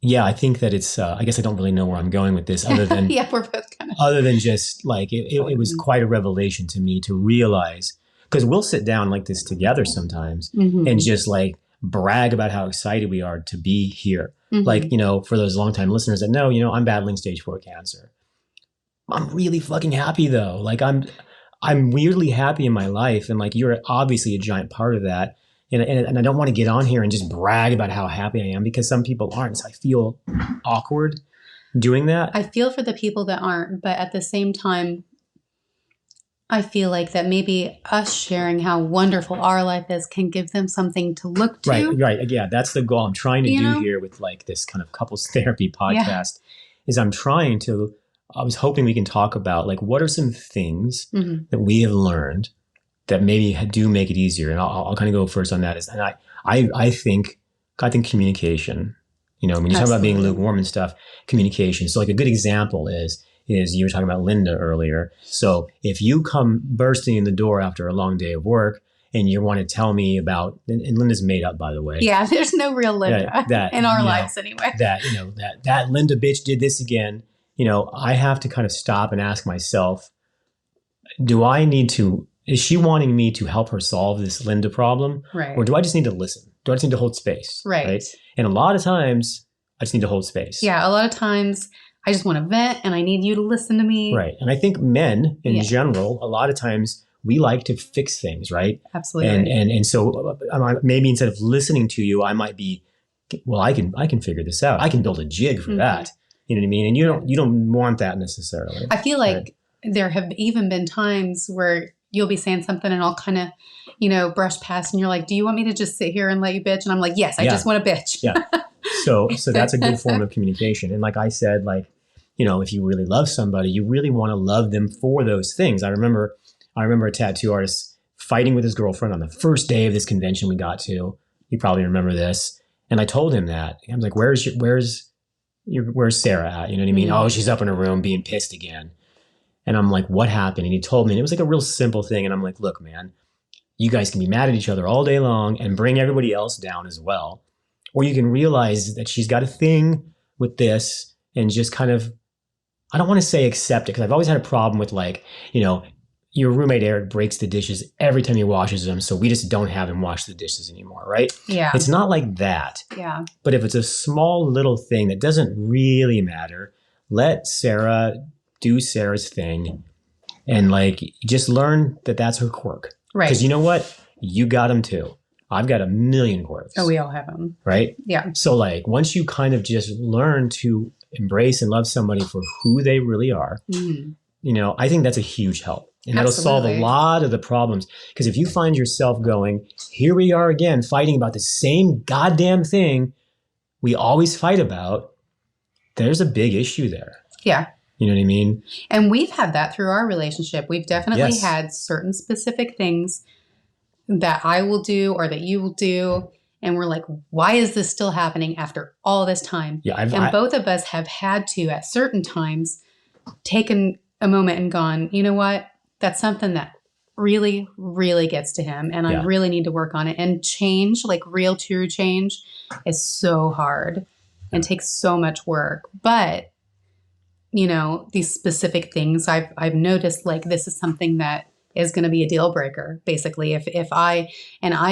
yeah, I think that it's, I guess I don't really know where I'm going with this other than, yeah, we're both kind of, other than just like, it was quite a revelation to me to realize, because we'll sit down like this together sometimes and just like brag about how excited we are to be here. Like, for those longtime listeners that know, I'm battling stage 4 cancer. I'm really fucking happy though. Like I'm weirdly happy in my life. And like, you're obviously a giant part of that. And I don't want to get on here and just brag about how happy I am because some people aren't. So I feel awkward doing that. I feel for the people that aren't, but at the same time, I feel like that maybe us sharing how wonderful our life is can give them something to look to. Right. Yeah, that's the goal I'm trying to do here with like this kind of couples therapy podcast is I was hoping we can talk about like what are some things that we have learned that maybe do make it easier. And I'll kind of go first on that. I think communication, when you talk about being lukewarm and stuff, communication. So like a good example is you were talking about Linda earlier. So if you come bursting in the door after a long day of work and you want to tell me about, and Linda's made up, by the way. Yeah, there's no real Linda in our lives anyway. That Linda bitch did this again. I have to kind of stop and ask myself, is she wanting me to help her solve this Linda problem? Right. Or do I just need to listen? Do I just need to hold space? Right. And a lot of times I just need to hold space. Yeah. A lot of times I just want to vent and I need you to listen to me. Right. And I think men in general, a lot of times we like to fix things, right? Absolutely. And so maybe instead of listening to you, I might be, well, I can figure this out. I can build a jig for that. You know what I mean? And you don't want that necessarily. I feel like there have even been times where you'll be saying something and I'll kind of, brush past and you're like, do you want me to just sit here and let you bitch? And I'm like, yes, I just want to bitch. Yeah. So that's a good form of communication. And like I said, like, if you really love somebody, you really want to love them for those things. I remember a tattoo artist fighting with his girlfriend on the first day of this convention we got to. You probably remember this. And I told him that. I was like, where's Sarah at? You know what I mean? Oh, she's up in her room being pissed again. And I'm like, what happened? And he told me, and it was like a real simple thing. And I'm like, look, man, you guys can be mad at each other all day long and bring everybody else down as well. Or you can realize that she's got a thing with this and just kind of, I don't want to say accept it, because I've always had a problem with like, your roommate Eric breaks the dishes every time he washes them, so we just don't have him wash the dishes anymore, right? Yeah. It's not like that. Yeah. But if it's a small little thing that doesn't really matter, let Sarah do Sarah's thing and like just learn that that's her quirk. Right. Because you know what? You got them too. I've got a million quirks. Oh, we all have them. Right? Yeah. So like once you kind of just learn to embrace and love somebody for who they really are, I think that's a huge help. And that'll solve a lot of the problems. Because if you find yourself going, here we are again, fighting about the same goddamn thing we always fight about, there's a big issue there. Yeah. You know what I mean? And we've had that through our relationship. We've definitely had certain specific things that I will do or that you will do. And we're like, why is this still happening after all this time? Yeah, and both of us have had to, at certain times, taken a moment and gone, you know what? That's something that really, really gets to him. And I really need to work on it. And change, like real true change, is so hard and takes so much work. But, these specific things I've noticed, like this is something that is going to be a deal breaker. Basically, if I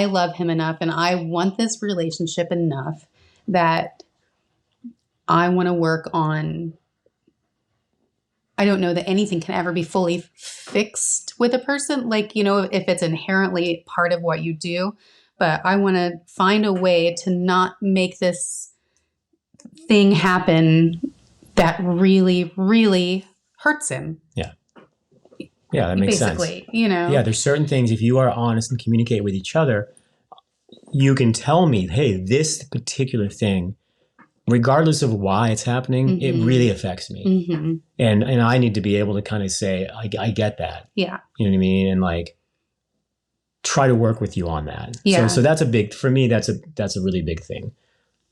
love him enough and I want this relationship enough that I want to work on, I don't know that anything can ever be fully fixed with a person. Like, if it's inherently part of what you do, but I want to find a way to not make this thing happen that really, really hurts him. Yeah. Yeah, that makes sense. Basically, Yeah, there's certain things, if you are honest and communicate with each other, you can tell me, hey, this particular thing, regardless of why it's happening, it really affects me. And I need to be able to kind of say, I get that. Yeah. You know what I mean? And like, try to work with you on that. Yeah. So that's for me, that's a really big thing.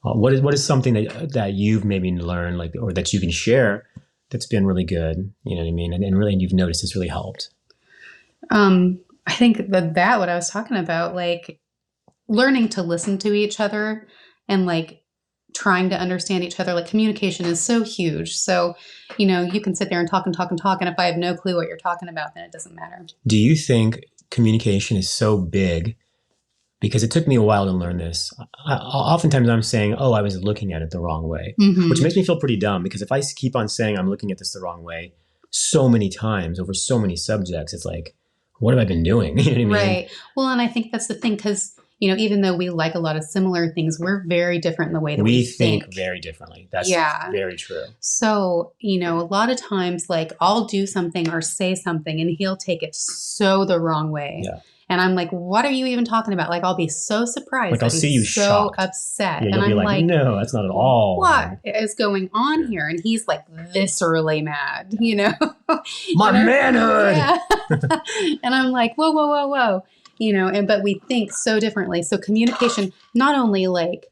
What is something that you've maybe learned, like, or that you can share that's been really good? You know what I mean? And really you've noticed it's really helped. I think that what I was talking about, like learning to listen to each other and like trying to understand each other, like communication is so huge. So, you can sit there and talk and talk and talk. And if I have no clue what you're talking about, then it doesn't matter. Do you think communication is so big? Because it took me a while to learn this. Oftentimes I'm saying, oh, I was looking at it the wrong way, which makes me feel pretty dumb, because if I keep on saying I'm looking at this the wrong way so many times over so many subjects, it's like, what have I been doing? You know what I mean? Right. Well, and I think that's the thing, because, even though we like a lot of similar things, we're very different in the way that we think very differently. That's very true. So, a lot of times, like I'll do something or say something and he'll take it so the wrong way. Yeah. And I'm like, what are you even talking about? Like, I'll be so surprised. Like, I'll see you so shocked. upset. Yeah, and you'll I'm be like, no, that's not at all. What is going on here? And he's like viscerally mad, My manhood. Yeah. And I'm like, whoa, whoa, whoa, whoa. But we think so differently. So communication, not only like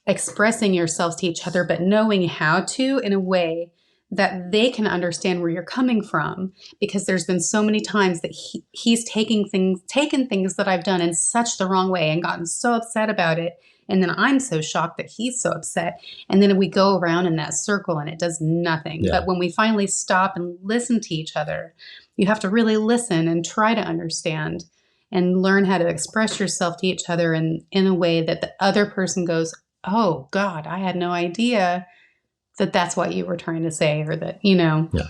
expressing yourselves to each other, but knowing how to in a way that they can understand where you're coming from, because there's been so many times that he's taken things that I've done in such the wrong way and gotten so upset about it. And then I'm so shocked that he's so upset. And then we go around in that circle and it does nothing. Yeah. But when we finally stop and listen to each other, you have to really listen and try to understand and learn how to express yourself to each other in a way that the other person goes, oh God, I had no idea that that's what you were trying to say, or that, Yeah.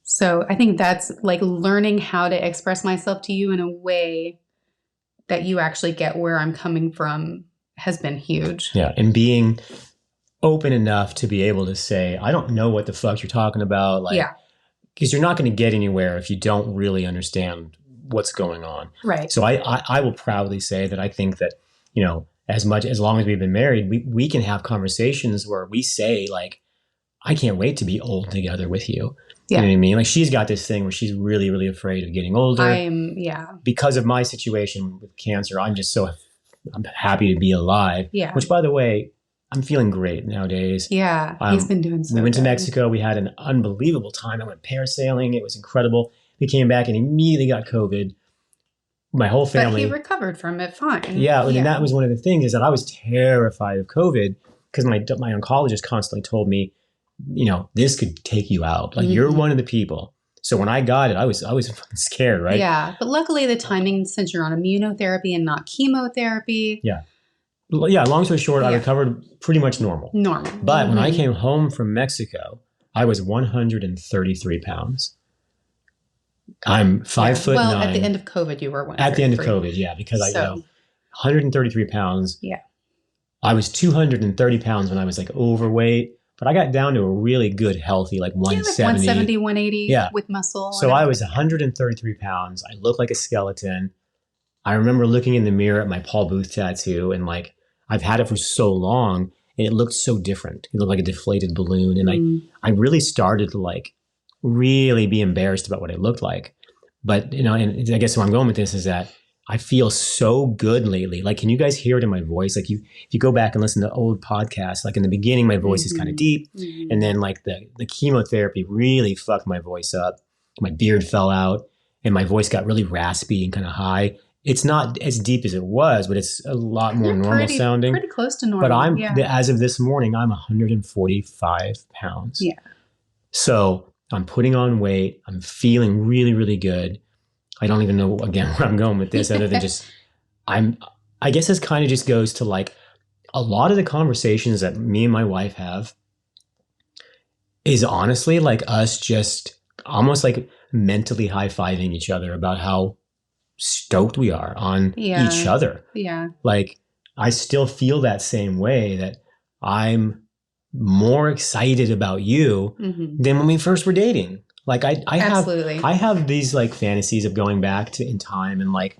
So I think that's like learning how to express myself to you in a way that you actually get where I'm coming from has been huge. Yeah. And being open enough to be able to say, I don't know what the fuck you're talking about. Like, because you're not going to get anywhere if you don't really understand what's going on. Right. So I will proudly say that I think that, as long as we've been married, we can have conversations where we say like, I can't wait to be old together with you. Yeah. You know what I mean? Like, she's got this thing where she's really, really afraid of getting older. Because of my situation with cancer, I'm happy to be alive. Yeah. Which, by the way, I'm feeling great nowadays. Yeah. He's been doing so We went good. to Mexico. We had an unbelievable time. I went parasailing. It was incredible. We came back and immediately got COVID. my whole But family. he recovered from it fine. Yeah, and that was one of the things, is that I was terrified of COVID because my oncologist constantly told me, this could take you out. Like, you're one of the people. So when I got it, I was fucking scared, right? Yeah, but luckily the timing, since you're on immunotherapy and not chemotherapy. Yeah. Long story short, I recovered pretty much normal. But when I came home from Mexico, I was 133 pounds. I'm 5'9". Well, at the end of COVID, you were 133. At the end of COVID, yeah, because 133 pounds. Yeah. I was 230 pounds when I was like overweight, but I got down to a really good, healthy, like 170. 170, 180 with muscle. So I was 133 pounds. I looked like a skeleton. I remember looking in the mirror at my Paul Booth tattoo, and like, I've had it for so long and it looked so different. It looked like a deflated balloon. And I really started to like really be embarrassed about what I looked like. But, and I guess where I'm going with this is that I feel so good lately. Like, can you guys hear it in my voice? Like, if you go back and listen to old podcasts, like in the beginning, my voice is kind of deep. And then like the chemotherapy really fucked my voice up. My beard fell out and my voice got really raspy and kind of high. It's not as deep as it was, but it's a lot more normal sounding. Pretty close to normal. But as of this morning, I'm 145 pounds. Yeah. So I'm putting on weight. I'm feeling really, really good. I don't even know, again, where I'm going with this other than just, I guess this kind of just goes to like a lot of the conversations that me and my wife have is honestly like us just almost like mentally high-fiving each other about how stoked we are on each other. Yeah. Like, I still feel that same way, that I'm more excited about you than when we first were dating. Like, I have these like fantasies of going back to in time and like,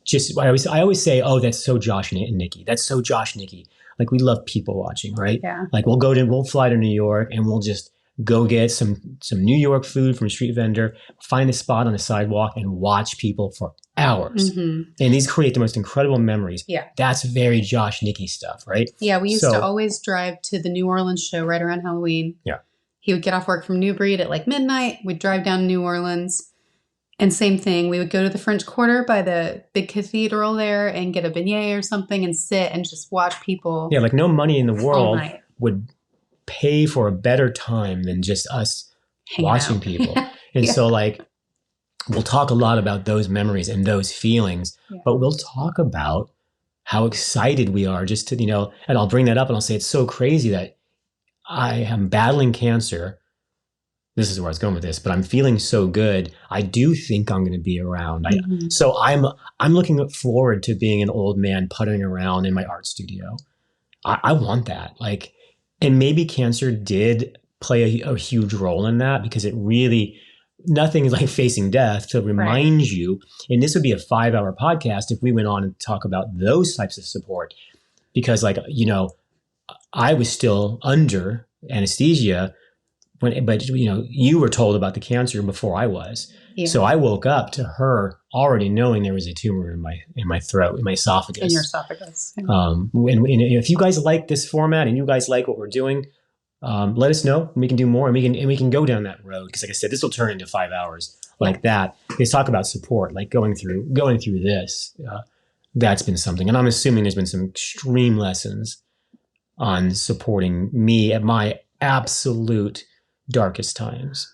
just, I always say, oh, that's so Josh and Nikki. That's so Josh and Nikki. Like, we love people watching, right? Yeah. Like, we'll fly to New York and we'll just go get some New York food from a street vendor, find a spot on the sidewalk and watch people for hours. And these create the most incredible memories. Yeah. That's very Josh Nikki stuff, right? Yeah, we used to always drive to the New Orleans show right around Halloween. Yeah. He would get off work from New Breed at like midnight. We'd drive down to New Orleans. And same thing, we would go to the French Quarter by the big cathedral there and get a beignet or something and sit and just watch people. Yeah, like no money in the world would pay for a better time than just us watching people. And so like, we'll talk a lot about those memories and those feelings, but we'll talk about how excited we are just to, and I'll bring that up and I'll say, it's so crazy that I am battling cancer. This is where I was going with this, but I'm feeling so good. I do think I'm going to be around. So I'm looking forward to being an old man puttering around in my art studio. I want that. Like, and maybe cancer did play a huge role in that, because it really, nothing is like facing death to remind you. And this would be a 5-hour podcast if we went on and talk about those types of support, because like, I was still under anesthesia but you were told about the cancer before I was. Yeah. So I woke up to her already knowing there was a tumor in my throat, in my esophagus. In your esophagus. Yeah. And if you guys like this format and you guys like what we're doing, let us know. We can do more, and we can go down that road. Because like I said, this will turn into 5 hours like that. Let's talk about support, like going through this. That's been something, and I'm assuming there's been some extreme lessons on supporting me at my absolute darkest times.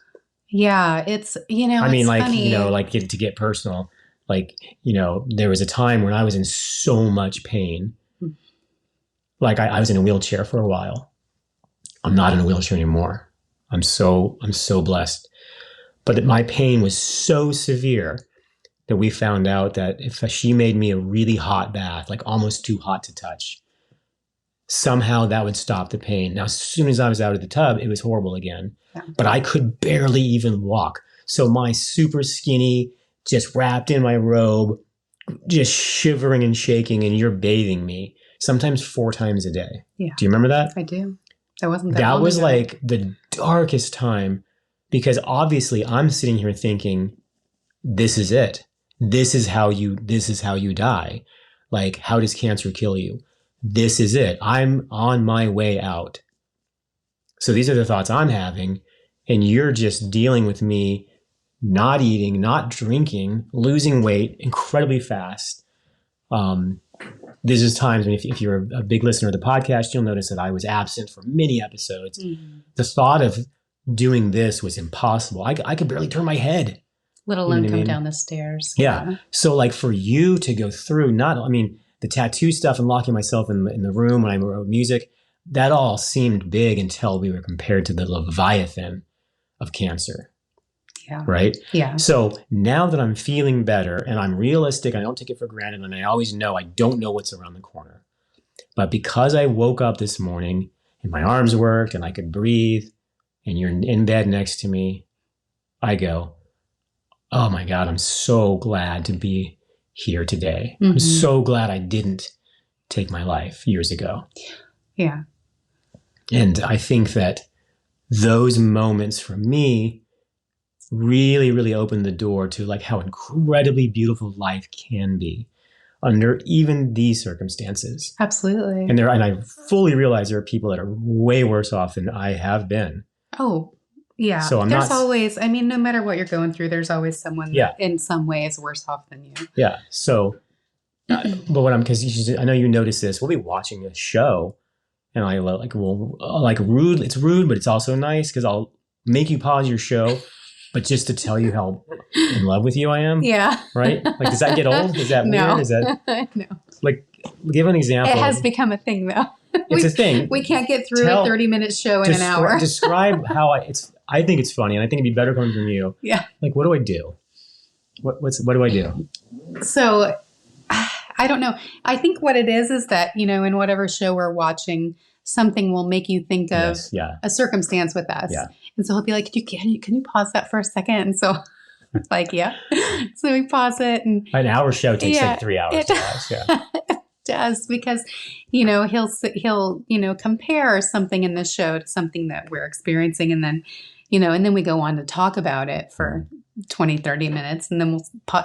Yeah, it's I mean, it's like funny. Like to get personal, like there was a time when I was in so much pain. Like I was in a wheelchair for a while. I'm not in a wheelchair anymore. I'm so blessed. But my pain was so severe that we found out that if she made me a really hot bath, like almost too hot to touch, somehow that would stop the pain. Now, as soon as I was out of the tub, it was horrible again. Yeah. But I could barely even walk. So my super skinny, just wrapped in my robe, just shivering and shaking, and you're bathing me sometimes 4 times a day. Yeah. Do you remember that? I do. That wasn't that long ago. Was like the darkest time, because obviously I'm sitting here thinking, this is it. This is how you die. Like, how does cancer kill you? This is it. I'm on my way out. So these are the thoughts I'm having, and you're just dealing with me not eating, not drinking, losing weight incredibly fast. There's just times when if you're a big listener of the podcast, you'll notice that I was absent for many episodes. Mm-hmm. The thought of doing this was impossible. I could barely turn my head. Let alone come down the stairs. Yeah. So like for you to go through, the tattoo stuff and locking myself in the room when I wrote music, that all seemed big until we were compared to the Leviathan of cancer. Yeah. Right? Yeah. So now that I'm feeling better and I'm realistic, I don't take it for granted, and I always know I don't know what's around the corner. But because I woke up this morning and my arms worked and I could breathe and you're in bed next to me, I go, oh my God, I'm so glad to be here today. Mm-hmm. I'm so glad I didn't take my life years ago. Yeah. And I think that those moments for me really, really opened the door to like how incredibly beautiful life can be under even these circumstances. Absolutely. And I fully realize there are people that are way worse off than I have been. Oh, yeah. So there's always, no matter what you're going through, there's always someone that in some way is worse off than you. Yeah. So, but because I know you notice this, we'll be watching a show and I rude. It's rude, but it's also nice because I'll make you pause your show, but just to tell you how in love with you I am. Yeah. Right? Like, does that get old? Is that no. weird? Is that no? Like, give an example. It has become a thing, though. It's a thing. We can't get through a 30-minute show in an hour. Describe how I think it's funny, and I think it'd be better coming from you. Yeah. Like, what do I do? What do I do? So, I don't know. I think what it is that, in whatever show we're watching, something will make you think of a circumstance with us. Yeah. And so he'll be like, can you pause that for a second? And so like, yeah. So we pause it. And an hour show takes like 3 hours to watch. Yeah. It does, because, he'll compare something in the show to something that we're experiencing. And then, and then we go on to talk about it for 20, 30 minutes. And then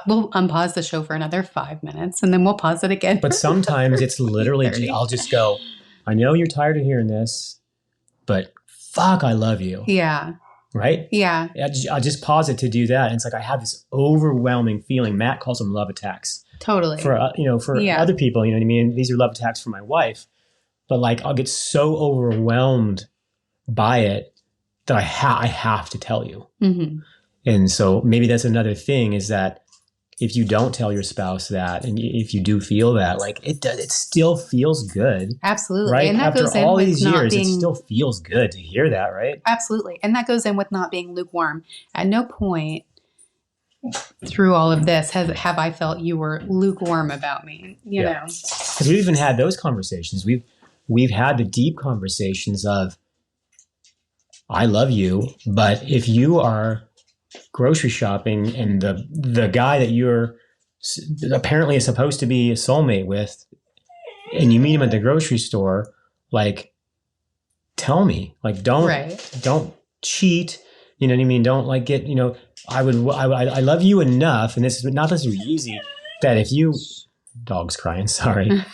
we'll unpause the show for another 5 minutes. And then we'll pause it again. But sometimes it's literally, I'll just go, I know you're tired of hearing this, but fuck, I love you. Yeah. Right? Yeah. I'll just pause it to do that. And it's like I have this overwhelming feeling. Matt calls them love attacks. Totally. For other people, you know what I mean? These are love attacks for my wife. But like I'll get so overwhelmed by it that I have to tell you. Mm-hmm. And so maybe that's another thing, is that if you don't tell your spouse that, and if you do feel that, like it still feels good. Absolutely. Right? And that After goes in all with these years, being, it still feels good to hear that, right? Absolutely. And that goes in with not being lukewarm. At no point through all of this have I felt you were lukewarm about me, you know? Because we've even had those conversations. We've had the deep conversations of, I love you, but if you are grocery shopping and the guy that you're apparently is supposed to be a soulmate with, and you meet him at the grocery store, like, tell me, like, don't cheat. You know what I mean? Don't like get, I love you enough. And this is not necessarily easy, that if you, dog's crying, sorry.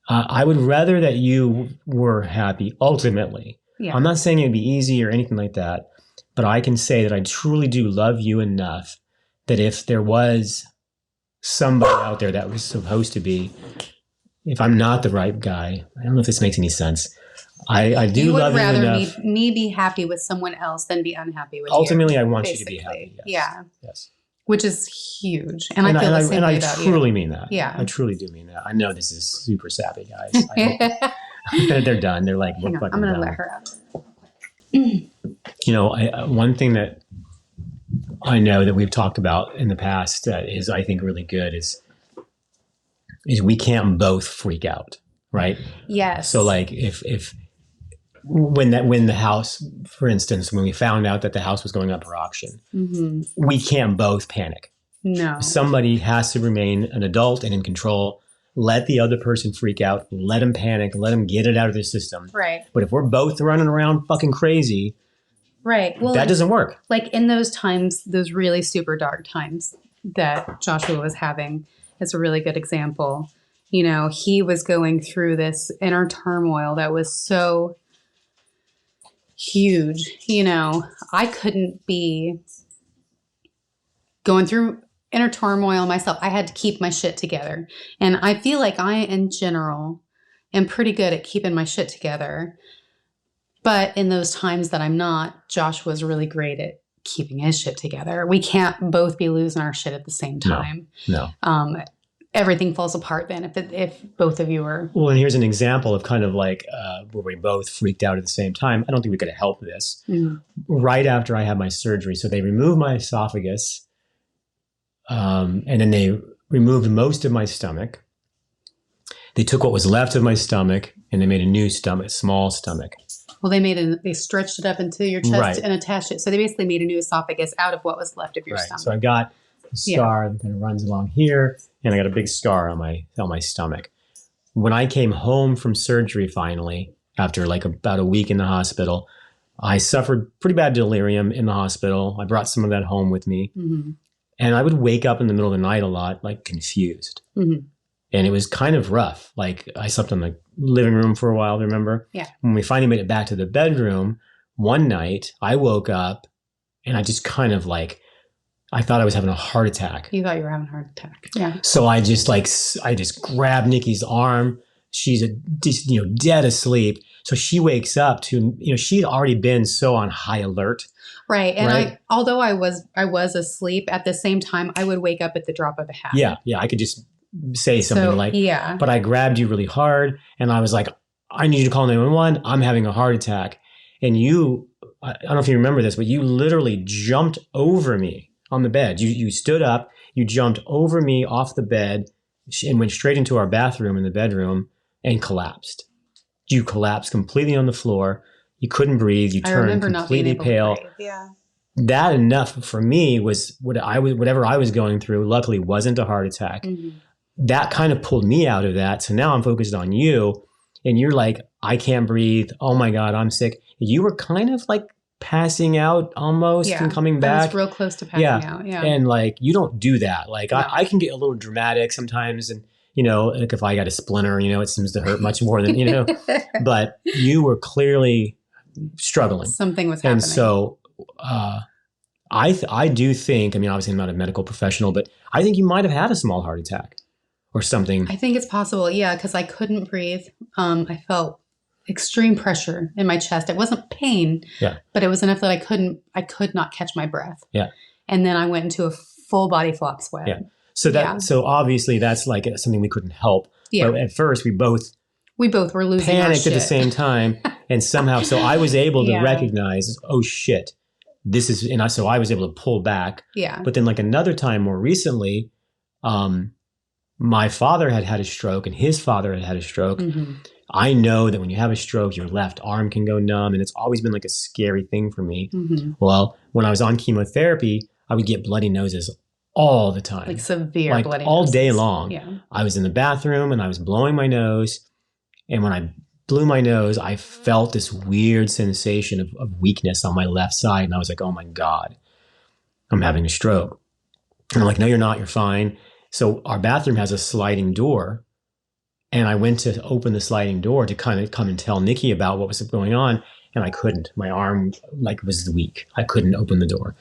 I would rather that you were happy ultimately. Yeah. I'm not saying it'd be easy or anything like that, but I can say that I truly do love you enough that if there was somebody out there that was supposed to be, if I'm not the right guy, I don't know if this makes any sense. I do love you enough. You would rather me be happy with someone else than be unhappy with Ultimately, you. I want you to be happy. Yes. Yeah. Yes. Which is huge. And I feel the same way about you. And I truly mean that. Yeah. I truly do mean that. I know this is super sappy, guys. They're done. They're like, I'm going to let her out. One thing that I know that we've talked about in the past that is, I think, really good is we can't both freak out, right? Yes. So like if when the house, for instance, when we found out that the house was going up for auction, mm-hmm. we can't both panic. No. Somebody has to remain an adult and in control. Let the other person freak out. Let them panic. Let them get it out of their system. Right. But if we're both running around fucking crazy, right. Well, that doesn't work. Like in those times, those really super dark times that Joshua was having, is a really good example. He was going through this inner turmoil that was so huge. I couldn't be going through inner turmoil myself. I had to keep my shit together. And I feel like I, in general, am pretty good at keeping my shit together. But in those times that I'm not, Josh was really great at keeping his shit together. We can't both be losing our shit at the same time. No. Everything falls apart then if both of you are. Well, and here's an example of kind of like where we both freaked out at the same time. I don't think we could have helped this. Mm-hmm. Right after I had my surgery, so they removed my esophagus, and then they removed most of my stomach. They took what was left of my stomach and they made a new stomach, small stomach. Well, they stretched it up into your chest Right. and attached it. So they basically made a new esophagus out of what was left of your stomach. So I got a scar that kind of runs along here, and I got a big scar on my stomach. When I came home from surgery finally, after like about a week in the hospital, I suffered pretty bad delirium in the hospital. I brought some of that home with me. Mm-hmm. And I would wake up in the middle of the night a lot, like confused. Mm-hmm. And it was kind of rough. Like I slept in the living room for a while, remember? Yeah. When we finally made it back to the bedroom, one night I woke up and I just kind of like, I thought I was having a heart attack. You thought you were having a heart attack. Yeah. So I just grabbed Nikki's arm. She's dead asleep. So she wakes up to, she'd already been so on high alert. Right. And right? although I was asleep, at the same time, I would wake up at the drop of a hat. Yeah. I could just say something but I grabbed you really hard and I was like, I need you to call 911. I'm having a heart attack. And you, I don't know if you remember this, but you literally jumped over me on the bed. You stood up, you jumped over me off the bed and went straight into our bathroom in the bedroom and collapsed. You collapsed completely on the floor. You couldn't breathe. You turned completely pale. Yeah. That enough for me was whatever I was going through, luckily wasn't a heart attack. Mm-hmm. That kind of pulled me out of that. So now I'm focused on you and you're like, I can't breathe. Oh my God, I'm sick. You were kind of like passing out almost and coming back. I was real close to passing out. Yeah. And like, you don't do that. Like I can get a little dramatic sometimes. And, like if I got a splinter, it seems to hurt much more than, but you were clearly struggling. Something was happening. And so, I do think, obviously I'm not a medical professional, but I think you might have had a small heart attack or something. I think it's possible. Yeah. Cause I couldn't breathe. I felt extreme pressure in my chest. It wasn't pain, but it was enough that I could not catch my breath. Yeah. And then I went into a full body flop sweat. Yeah. So obviously that's like something we couldn't help. Yeah. But at first we both were losing our panicked shit. at the same time. And somehow, so I was able to recognize, oh shit, so I was able to pull back. Yeah. But then like another time more recently, my father had a stroke and his father had a stroke. Mm-hmm. I know that when you have a stroke, your left arm can go numb, and it's always been like a scary thing for me. Mm-hmm. Well, when I was on chemotherapy, I would get bloody noses all the time. Like severe bloody noses. All day long. Yeah. I was in the bathroom and I was blowing my nose. And when I blew my nose, I felt this weird sensation of weakness on my left side. And I was like, oh my God, I'm having a stroke. And I'm like, no, you're not. You're fine. So our bathroom has a sliding door. And I went to open the sliding door to kind of come and tell Nikki about what was going on. And I couldn't. My arm was weak. I couldn't open the door.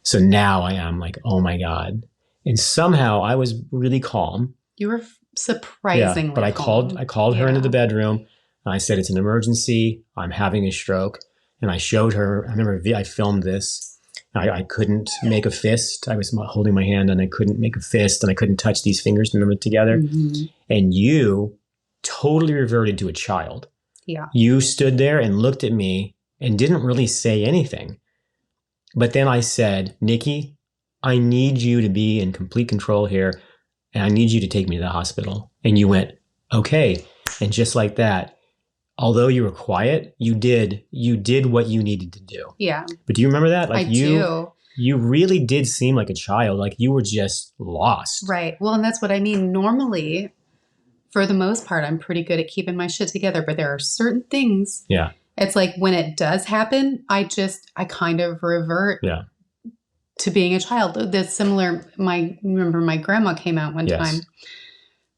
So now I am like, oh my God. And somehow I was really calm. You were surprisingly but I calm. called her into the bedroom. And I said, it's an emergency. I'm having a stroke. And I showed her, I remember I filmed this. I couldn't make a fist. I was holding my hand and I couldn't make a fist and I couldn't touch these fingers, remember, together. Mm-hmm. And you totally reverted to a child. Yeah. You stood there and looked at me and didn't really say anything. But then I said, Nikki, I need you to be in complete control here. And I need you to take me to the hospital. And you went, okay. And just like that, although you were quiet, you did what you needed to do. Yeah. But do you remember that? I do. You really did seem like a child. Like you were just lost. Right. Well, and that's what I mean. Normally, for the most part, I'm pretty good at keeping my shit together, but there are certain things. Yeah. It's like when it does happen, I kind of revert to being a child. That's similar. Remember my grandma came out one time.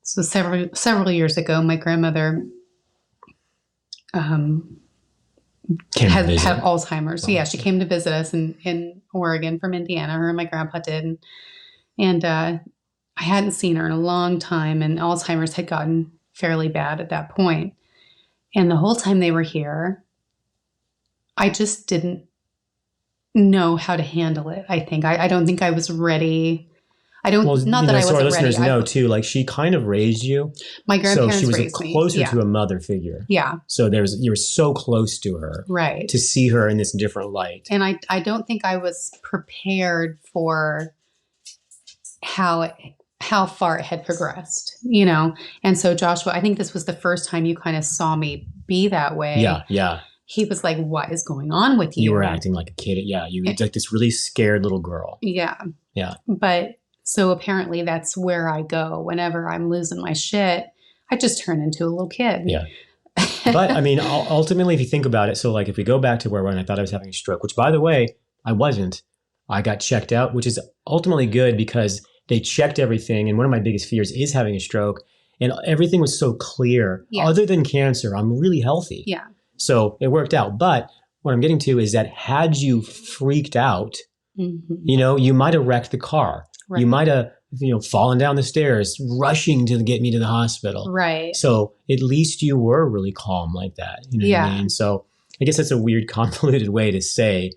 So several years ago, my grandmother Came to visit. had Alzheimer's. So yeah, she came to visit us in Oregon from Indiana. Her and my grandpa did. And I hadn't seen her in a long time, and Alzheimer's had gotten fairly bad at that point. And the whole time they were here, I just didn't know how to handle it. I think I don't think I was ready. I don't. Well, not that I so our wasn't listeners ready. know too. Like she kind of raised you. My grandparents so she was raised me. closer Yeah. to a mother figure. Yeah. So you were so close to her, Right. to see her in this different light. And I don't think I was prepared for how far it had progressed, you know? And so Joshua, I think this was the first time you kind of saw me be that way. Yeah. Yeah. He was like, what is going on with you? You were acting like a kid. Yeah. You were like this really scared little girl. Yeah. Yeah. But so apparently that's where I go whenever I'm losing my shit. I just turn into a little kid. Yeah. But I mean, ultimately, if you think about it, so like if we go back to when I thought I was having a stroke, which by the way, I wasn't, I got checked out, which is ultimately good because they checked everything. And one of my biggest fears is having a stroke. And everything was so clear. Yeah. Other than cancer, I'm really healthy. Yeah. So it worked out. But what I'm getting to is that had you freaked out, Mm-hmm. you might have wrecked the car. Right. You might have, fallen down the stairs, rushing to get me to the hospital. Right. So at least you were really calm like that. You know what I mean? So I guess that's a weird, convoluted way to say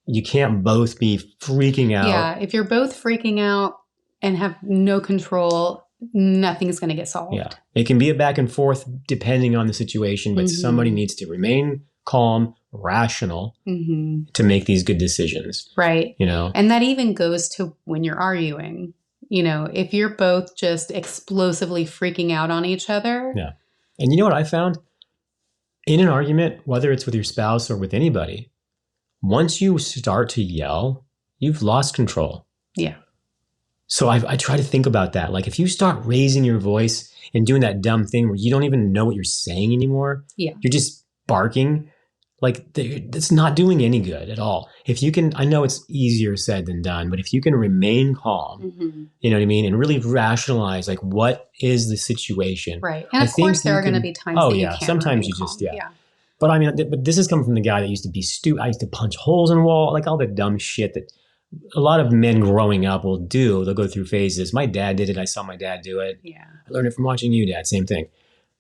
you can't both be freaking out. Yeah. If you're both freaking out and have no control, nothing's going to get solved. Yeah. It can be a back and forth depending on the situation, but Mm-hmm. somebody needs to remain calm, rational Mm-hmm. to make these good decisions. Right. And that even goes to when you're arguing. If you're both just explosively freaking out on each other. Yeah. And you know what I found? In an argument, whether it's with your spouse or with anybody, once you start to yell, you've lost control. Yeah. So I try to think about that. Like if you start raising your voice and doing that dumb thing where you don't even know what you're saying anymore, Yeah. you're just barking, like that's not doing any good at all. If you can, I know it's easier said than done, but if you can remain calm, Mm-hmm. you know what I mean? And really rationalize like, what is the situation? Right. And I of course think there you are going to can- be times Oh, that you yeah. can't Sometimes remain you just- calm. yeah. But I mean, but this is coming from the guy that used to be stupid. I used to punch holes in the wall, like all the dumb shit that a lot of men growing up will do. They'll go through phases. My dad did it. I saw my dad do it. Yeah. I learned it from watching you, Dad. Same thing.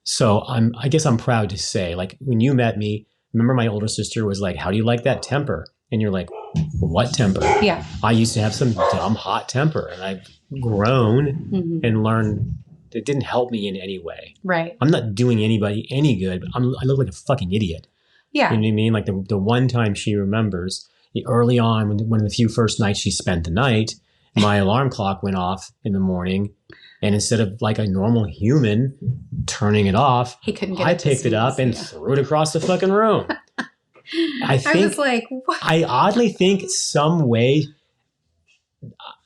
So I guess I'm proud to say, like when you met me, remember my older sister was like, how do you like that temper? And you're like, what temper? Yeah. I used to have some dumb hot temper, and I've grown Mm-hmm. and learned it didn't help me in any way. Right. I'm not doing anybody any good, but I look like a fucking idiot. Yeah. You know what I mean? Like the one time she remembers, early on, one of the few first nights she spent the night, my alarm clock went off in the morning. And instead of like a normal human turning it off, He couldn't get I it to picked it up and snooze, threw it across the fucking room. I was like, what? I oddly think some way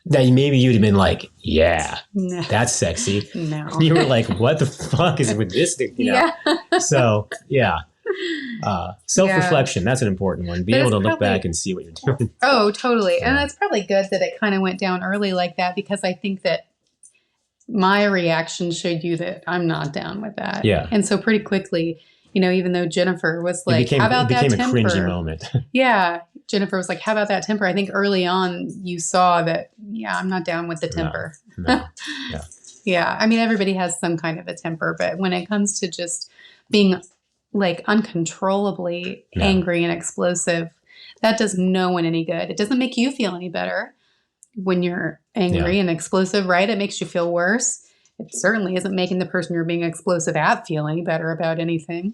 that maybe you'd have been like, yeah, No. that's sexy. No. You were like, what the fuck is with this thing? Yeah. So, yeah. Self-reflection, that's an important one. Be But able to it's look probably- back and see what you're doing. Oh, totally. And Yeah. it's probably good that it kind of went down early like that, because I think that my reaction showed you that I'm not down with that. Yeah. And so pretty quickly, even though Jennifer was like, how about it that became temper? a cringy moment. Yeah. Jennifer was like, how about that temper? I think early on you saw that, yeah, I'm not down with the temper. No. Yeah. I mean, everybody has some kind of a temper, but when it comes to just being like uncontrollably Yeah. angry and explosive, that does no one any good. It doesn't make you feel any better when you're angry and explosive, right? It makes you feel worse. It certainly isn't making the person you're being explosive at feel any better about anything,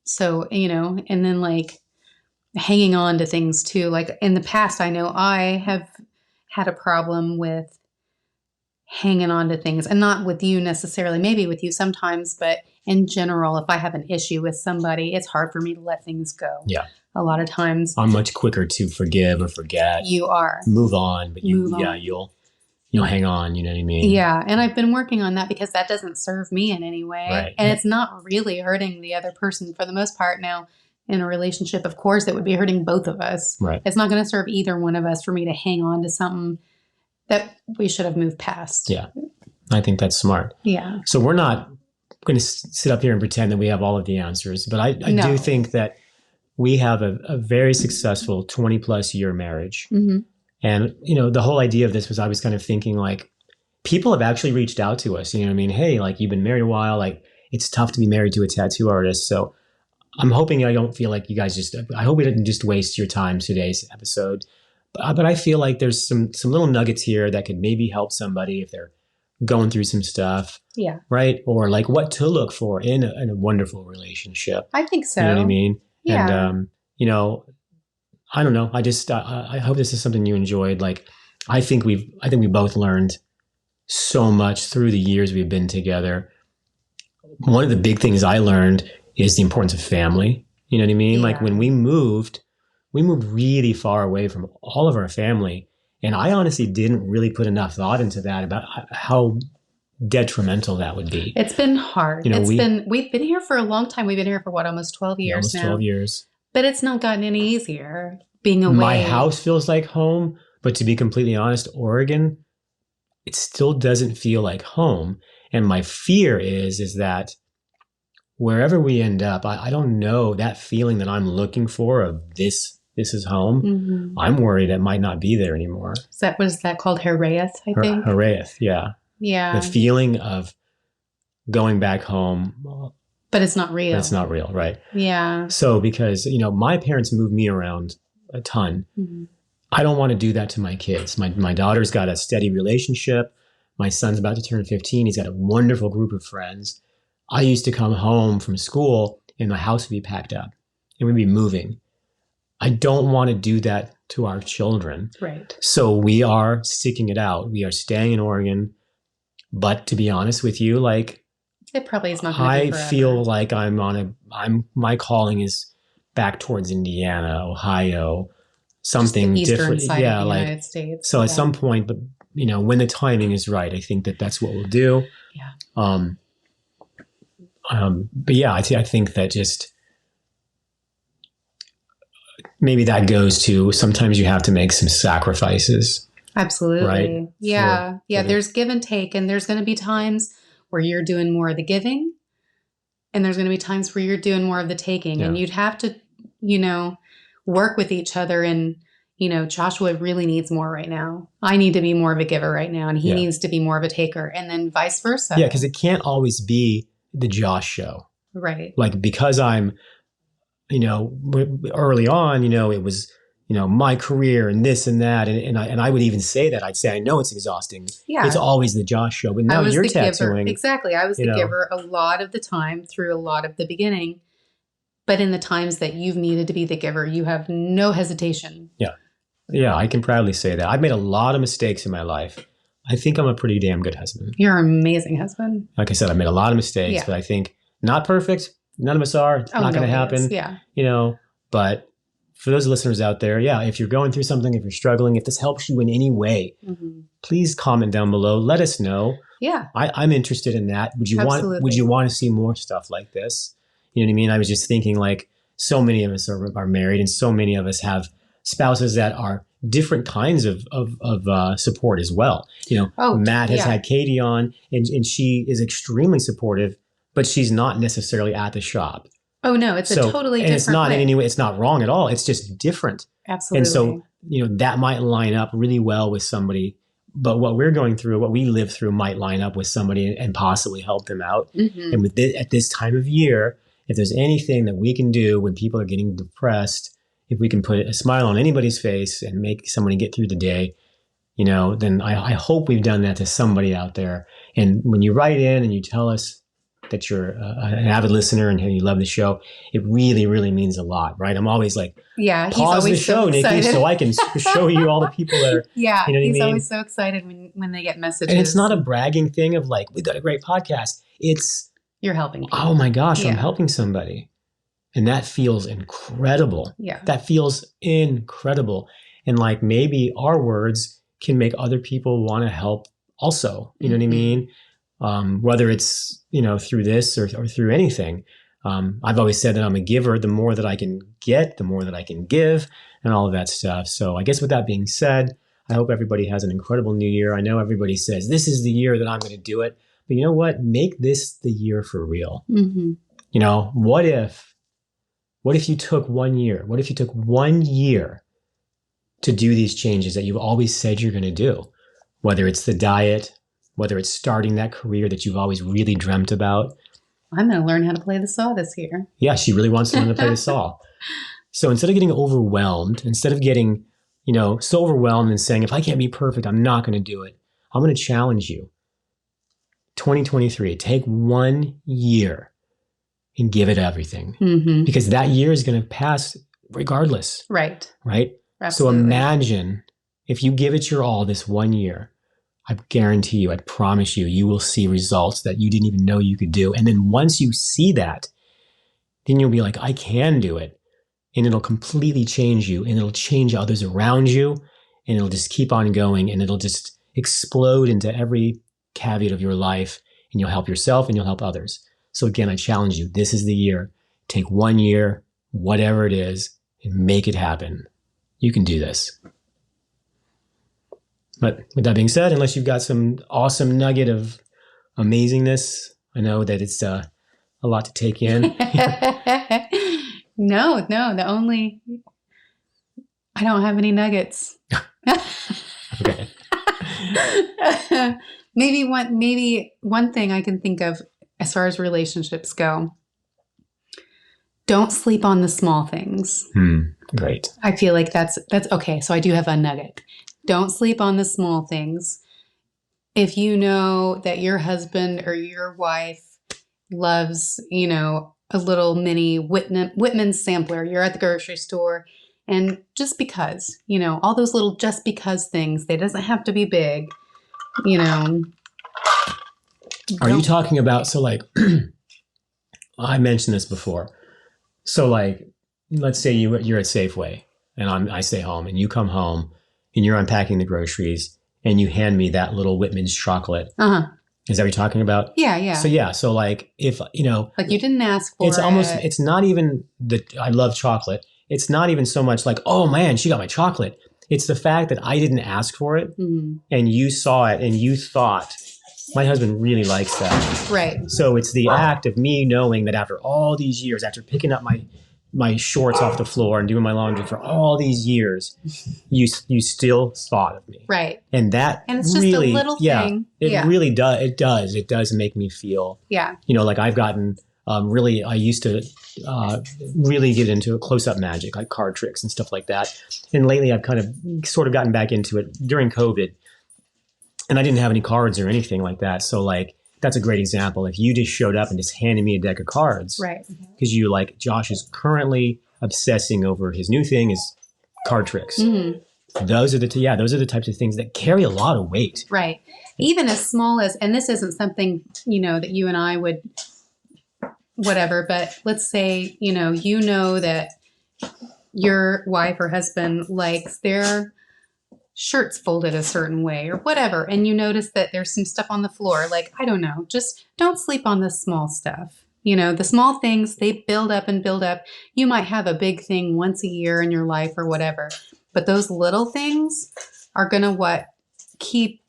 So, and then like hanging on to things too. Like in the past, I know I have had a problem with hanging on to things, and not with you necessarily, maybe with you sometimes, but in general, if I have an issue with somebody, it's hard for me to let things go. Yeah. A lot of times I'm much quicker to forgive or forget. you are. Move on, but Move on. you'll hang on, you know what I mean? Yeah. And I've been working on that because that doesn't serve me in any way. Right. And it's not really hurting the other person for the most part. Now, in a relationship, of course, it would be hurting both of us. Right. It's not going to serve either one of us for me to hang on to something that we should have moved past. Yeah. I think that's smart. Yeah. So we're not going to sit up here and pretend that we have all of the answers, but I No. do think that we have a very successful 20 plus year marriage. Mm-hmm. And, the whole idea of this was I was kind of thinking like, people have actually reached out to us, Hey, like you've been married a while, like it's tough to be married to a tattoo artist. So I'm hoping I don't feel like you guys I hope we didn't just waste your time today's episode. But I feel like there's some little nuggets here that could maybe help somebody if they're going through some stuff. Yeah. Right. Or like what to look for in a wonderful relationship. I think so. You know what I mean? Yeah. And, I don't know. I just, I hope this is something you enjoyed. Like, I think we both learned so much through the years we've been together. One of the big things I learned is the importance of family. You know what I mean? Yeah. Like when we moved really far away from all of our family. And I honestly didn't really put enough thought into that about how detrimental that would be. It's been hard. We've been here for a long time. We've been here for almost 12 years almost now. 12 years. But it's not gotten any easier being away. My house feels like home, but to be completely honest, Oregon, it still doesn't feel like home. And my fear is that wherever we end up, I don't know, that feeling that I'm looking for of this is home. Mm-hmm. I'm worried it might not be there anymore. Was that called Heraeth, I think? Heraeth, yeah. Yeah. The feeling of going back home. But it's not real. But it's not real, right? Yeah. So because, my parents moved me around a ton. Mm-hmm. I don't want to do that to my kids. My daughter's got a steady relationship. My son's about to turn 15. He's got a wonderful group of friends. I used to come home from school and the house would be packed up and we'd be moving. I don't want to do that to our children. Right. So we are sticking it out. We are staying in Oregon. But to be honest with you, like, it probably is not going to be forever. I feel like my calling is back towards Indiana, Ohio, something the eastern different. Side of the United States. So at some point, but when the timing is right, I think that's what we'll do. Yeah. But yeah, I think that just maybe that goes to sometimes you have to make some sacrifices. Absolutely. Right? Yeah. There's give and take, and there's going to be times where you're doing more of the giving, and there's going to be times where you're doing more of the taking, and you'd have to, work with each other. And, Joshua really needs more right now. I need to be more of a giver right now, and he needs to be more of a taker, and then vice versa. Yeah, because it can't always be the Josh show. Right. Like, because I'm, early on, it was, my career and this and that. And I would even say that. I'd say, I know it's exhausting. Yeah. It's always the Josh show, but now you're tattooing. Giver. Exactly. I was the giver a lot of the time through a lot of the beginning. But in the times that you've needed to be the giver, you have no hesitation. Yeah. Yeah, I can proudly say that. I've made a lot of mistakes in my life. I think I'm a pretty damn good husband. You're an amazing husband. Like I said, I've made a lot of mistakes, but I think not perfect. None of us are. It's not going to happen. Yeah. But for those listeners out there, if you're going through something, if you're struggling, if this helps you in any way, please comment down below. Let us know. Yeah. I'm interested in that. Would you want to see more stuff like this? You know what I mean? I was just thinking, like, so many of us are married, and so many of us have spouses that are different kinds of support as well. Matt has had Katie on, and she is extremely supportive, but she's not necessarily at the shop. Oh no, it's a totally different. And it's not in any way. It's not wrong at all. It's just different. Absolutely. And so that might line up really well with somebody. But what we're going through, what we live through, might line up with somebody and possibly help them out. Mm-hmm. And at this time of year, if there's anything that we can do when people are getting depressed, if we can put a smile on anybody's face and make somebody get through the day, then I hope we've done that to somebody out there. And when you write in and you tell us that you're an avid listener and you love the show, it really, really means a lot, right? I'm always like, pause the show, so Nikki, so I can show you all the people that are, he's always so excited when they get messages. And it's not a bragging thing of like, we've got a great podcast. It's, you're helping people. Oh my gosh, I'm helping somebody. And that feels incredible. Yeah. That feels incredidible. And like maybe our words can make other people want to help also. You know what I mean? Whether it's, through this or through anything. I've always said that I'm a giver. The more that I can get, the more that I can give and all of that stuff. So I guess with that being said, I hope everybody has an incredible new year. I know everybody says this is the year that I'm going to do it. But you know what? Make this the year for real. Mm-hmm. You know, what if you took 1 year? What if you took 1 year to do these changes that you've always said you're going to do? Whether it's the diet, whether it's starting that career that you've always really dreamt about. I'm going to learn how to play the saw this year. Yeah, she really wants to learn to play the saw. So instead of getting overwhelmed, instead of getting, so overwhelmed and saying, if I can't be perfect, I'm not going to do it. I'm going to challenge you. 2023, take 1 year and give it everything. Mm-hmm. Because that year is going to pass regardless. Right. Right? Absolutely. So imagine if you give it your all this 1 year, I guarantee you, I promise you, you will see results that you didn't even know you could do. And then once you see that, then you'll be like, I can do it. And it'll completely change you, and it'll change others around you, and it'll just keep on going, and it'll just explode into every caveat of your life, and you'll help yourself and you'll help others. So again, I challenge you, this is the year. Take 1 year, whatever it is, and make it happen. You can do this. But with that being said, unless you've got some awesome nugget of amazingness, I know that it's a lot to take in. No, I don't have any nuggets. Okay. Maybe one thing I can think of as far as relationships go. Don't sleep on the small things. Great. I feel like that's okay. So I do have a nugget. Don't sleep on the small things. If you know that your husband or your wife loves, a little mini Whitman sampler, you're at the grocery store, and just because, all those little just because things, they doesn't have to be big, Are you talking about, so like, I mentioned this before. So like, let's say you're at Safeway and I stay home, and you come home and you're unpacking the groceries and you hand me that little Whitman's chocolate. Uh-huh. Is that what you're talking about? Yeah. So like if, like you didn't ask for it. It's not even I love chocolate. It's not even so much like, oh man, she got my chocolate. It's the fact that I didn't ask for it, and you saw it and you thought, my husband really likes that. Right. So it's the act of me knowing that after all these years, after picking up my shorts off the floor and doing my laundry for all these years, you still thought of me. Right. And it's just really, a little thing. Really does. It does make me feel, like I've gotten I used to really get into close-up magic, like card tricks and stuff like that. And lately I've kind of sort of gotten back into it during COVID, and I didn't have any cards or anything like that. So like, that's a great example. If you just showed up and just handed me a deck of cards, right? Because you like, Josh is currently obsessing over his new thing is card tricks. Mm-hmm. Those are the types of things that carry a lot of weight. Right. Even as small as, and this isn't something, that you and I would, whatever, but let's say, that your wife or husband likes their shirts folded a certain way or whatever, and you notice that there's some stuff on the floor, like, I don't know, just don't sleep on the small stuff. The small things, they build up and build up. You might have a big thing once a year in your life or whatever, but those little things are going to keep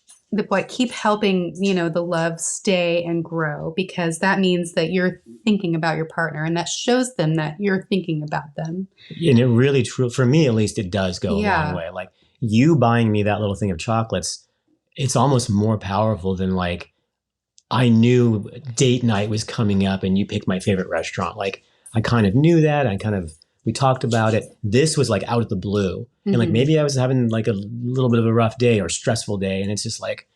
helping, the love stay and grow, because that means that you're thinking about your partner, and that shows them that you're thinking about them. And it really, for me at least, it does go a long way. Like, you buying me that little thing of chocolates, it's almost more powerful than like, I knew date night was coming up and you picked my favorite restaurant. Like, I kind of knew that. We talked about it. This was like out of the blue. Mm-hmm. And like, maybe I was having like a little bit of a rough day or stressful day. And it's just like,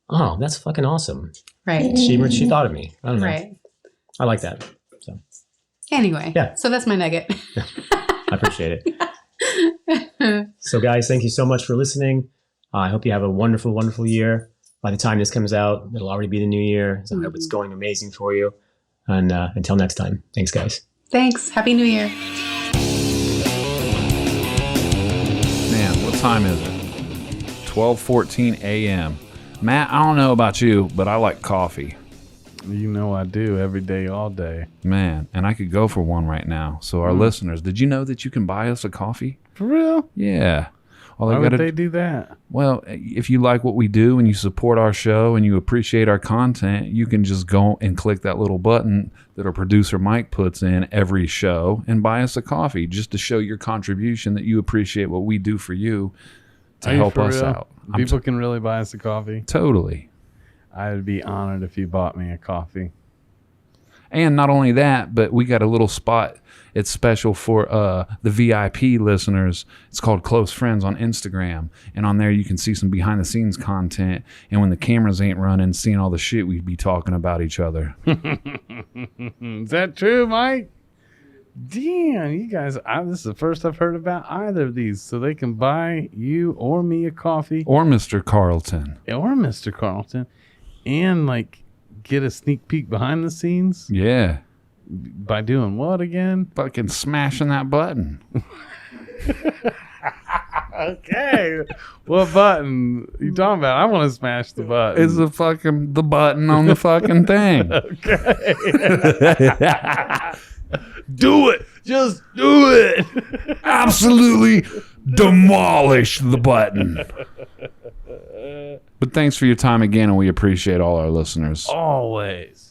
oh, that's fucking awesome. Right. She thought of me. I don't know. Right. I like that. So anyway. Yeah. So that's my nugget. I appreciate it. So guys, thank you so much for listening. I hope you have a wonderful, wonderful year. By the time this comes out, it'll already be the new year. So I hope it's going amazing for you. And until next time, thanks guys. Thanks. Happy New Year. Man, what time is it? 12:14 a.m. Matt, I don't know about you, but I like coffee. You know I do, every day, all day. Man, and I could go for one right now. So our listeners, did you know that you can buy us a coffee? For real? Yeah. Why would they do that? Well, if you like what we do and you support our show and you appreciate our content, you can just go and click that little button that our producer Mike puts in every show and buy us a coffee just to show your contribution that you appreciate what we do for you to help us out. People can really buy us a coffee? Totally. I would be honored if you bought me a coffee. And not only that, but we got a little spot. It's special for the VIP listeners. It's called Close Friends on Instagram. And on there, you can see some behind the scenes content. And when the cameras ain't running, seeing all the shit we'd be talking about each other. Is that true, Mike? Damn, you guys, this is the first I've heard about either of these. So they can buy you or me a coffee. Or Mr. Carlton. Or Mr. Carlton. And like get a sneak peek behind the scenes. Yeah. By doing what again? Fucking smashing that button. Okay. What button you talking about? I want to smash the button. It's the button on the fucking thing. Okay. Do it. Just do it. Absolutely demolish the button. But thanks for your time again, and we appreciate all our listeners. Always.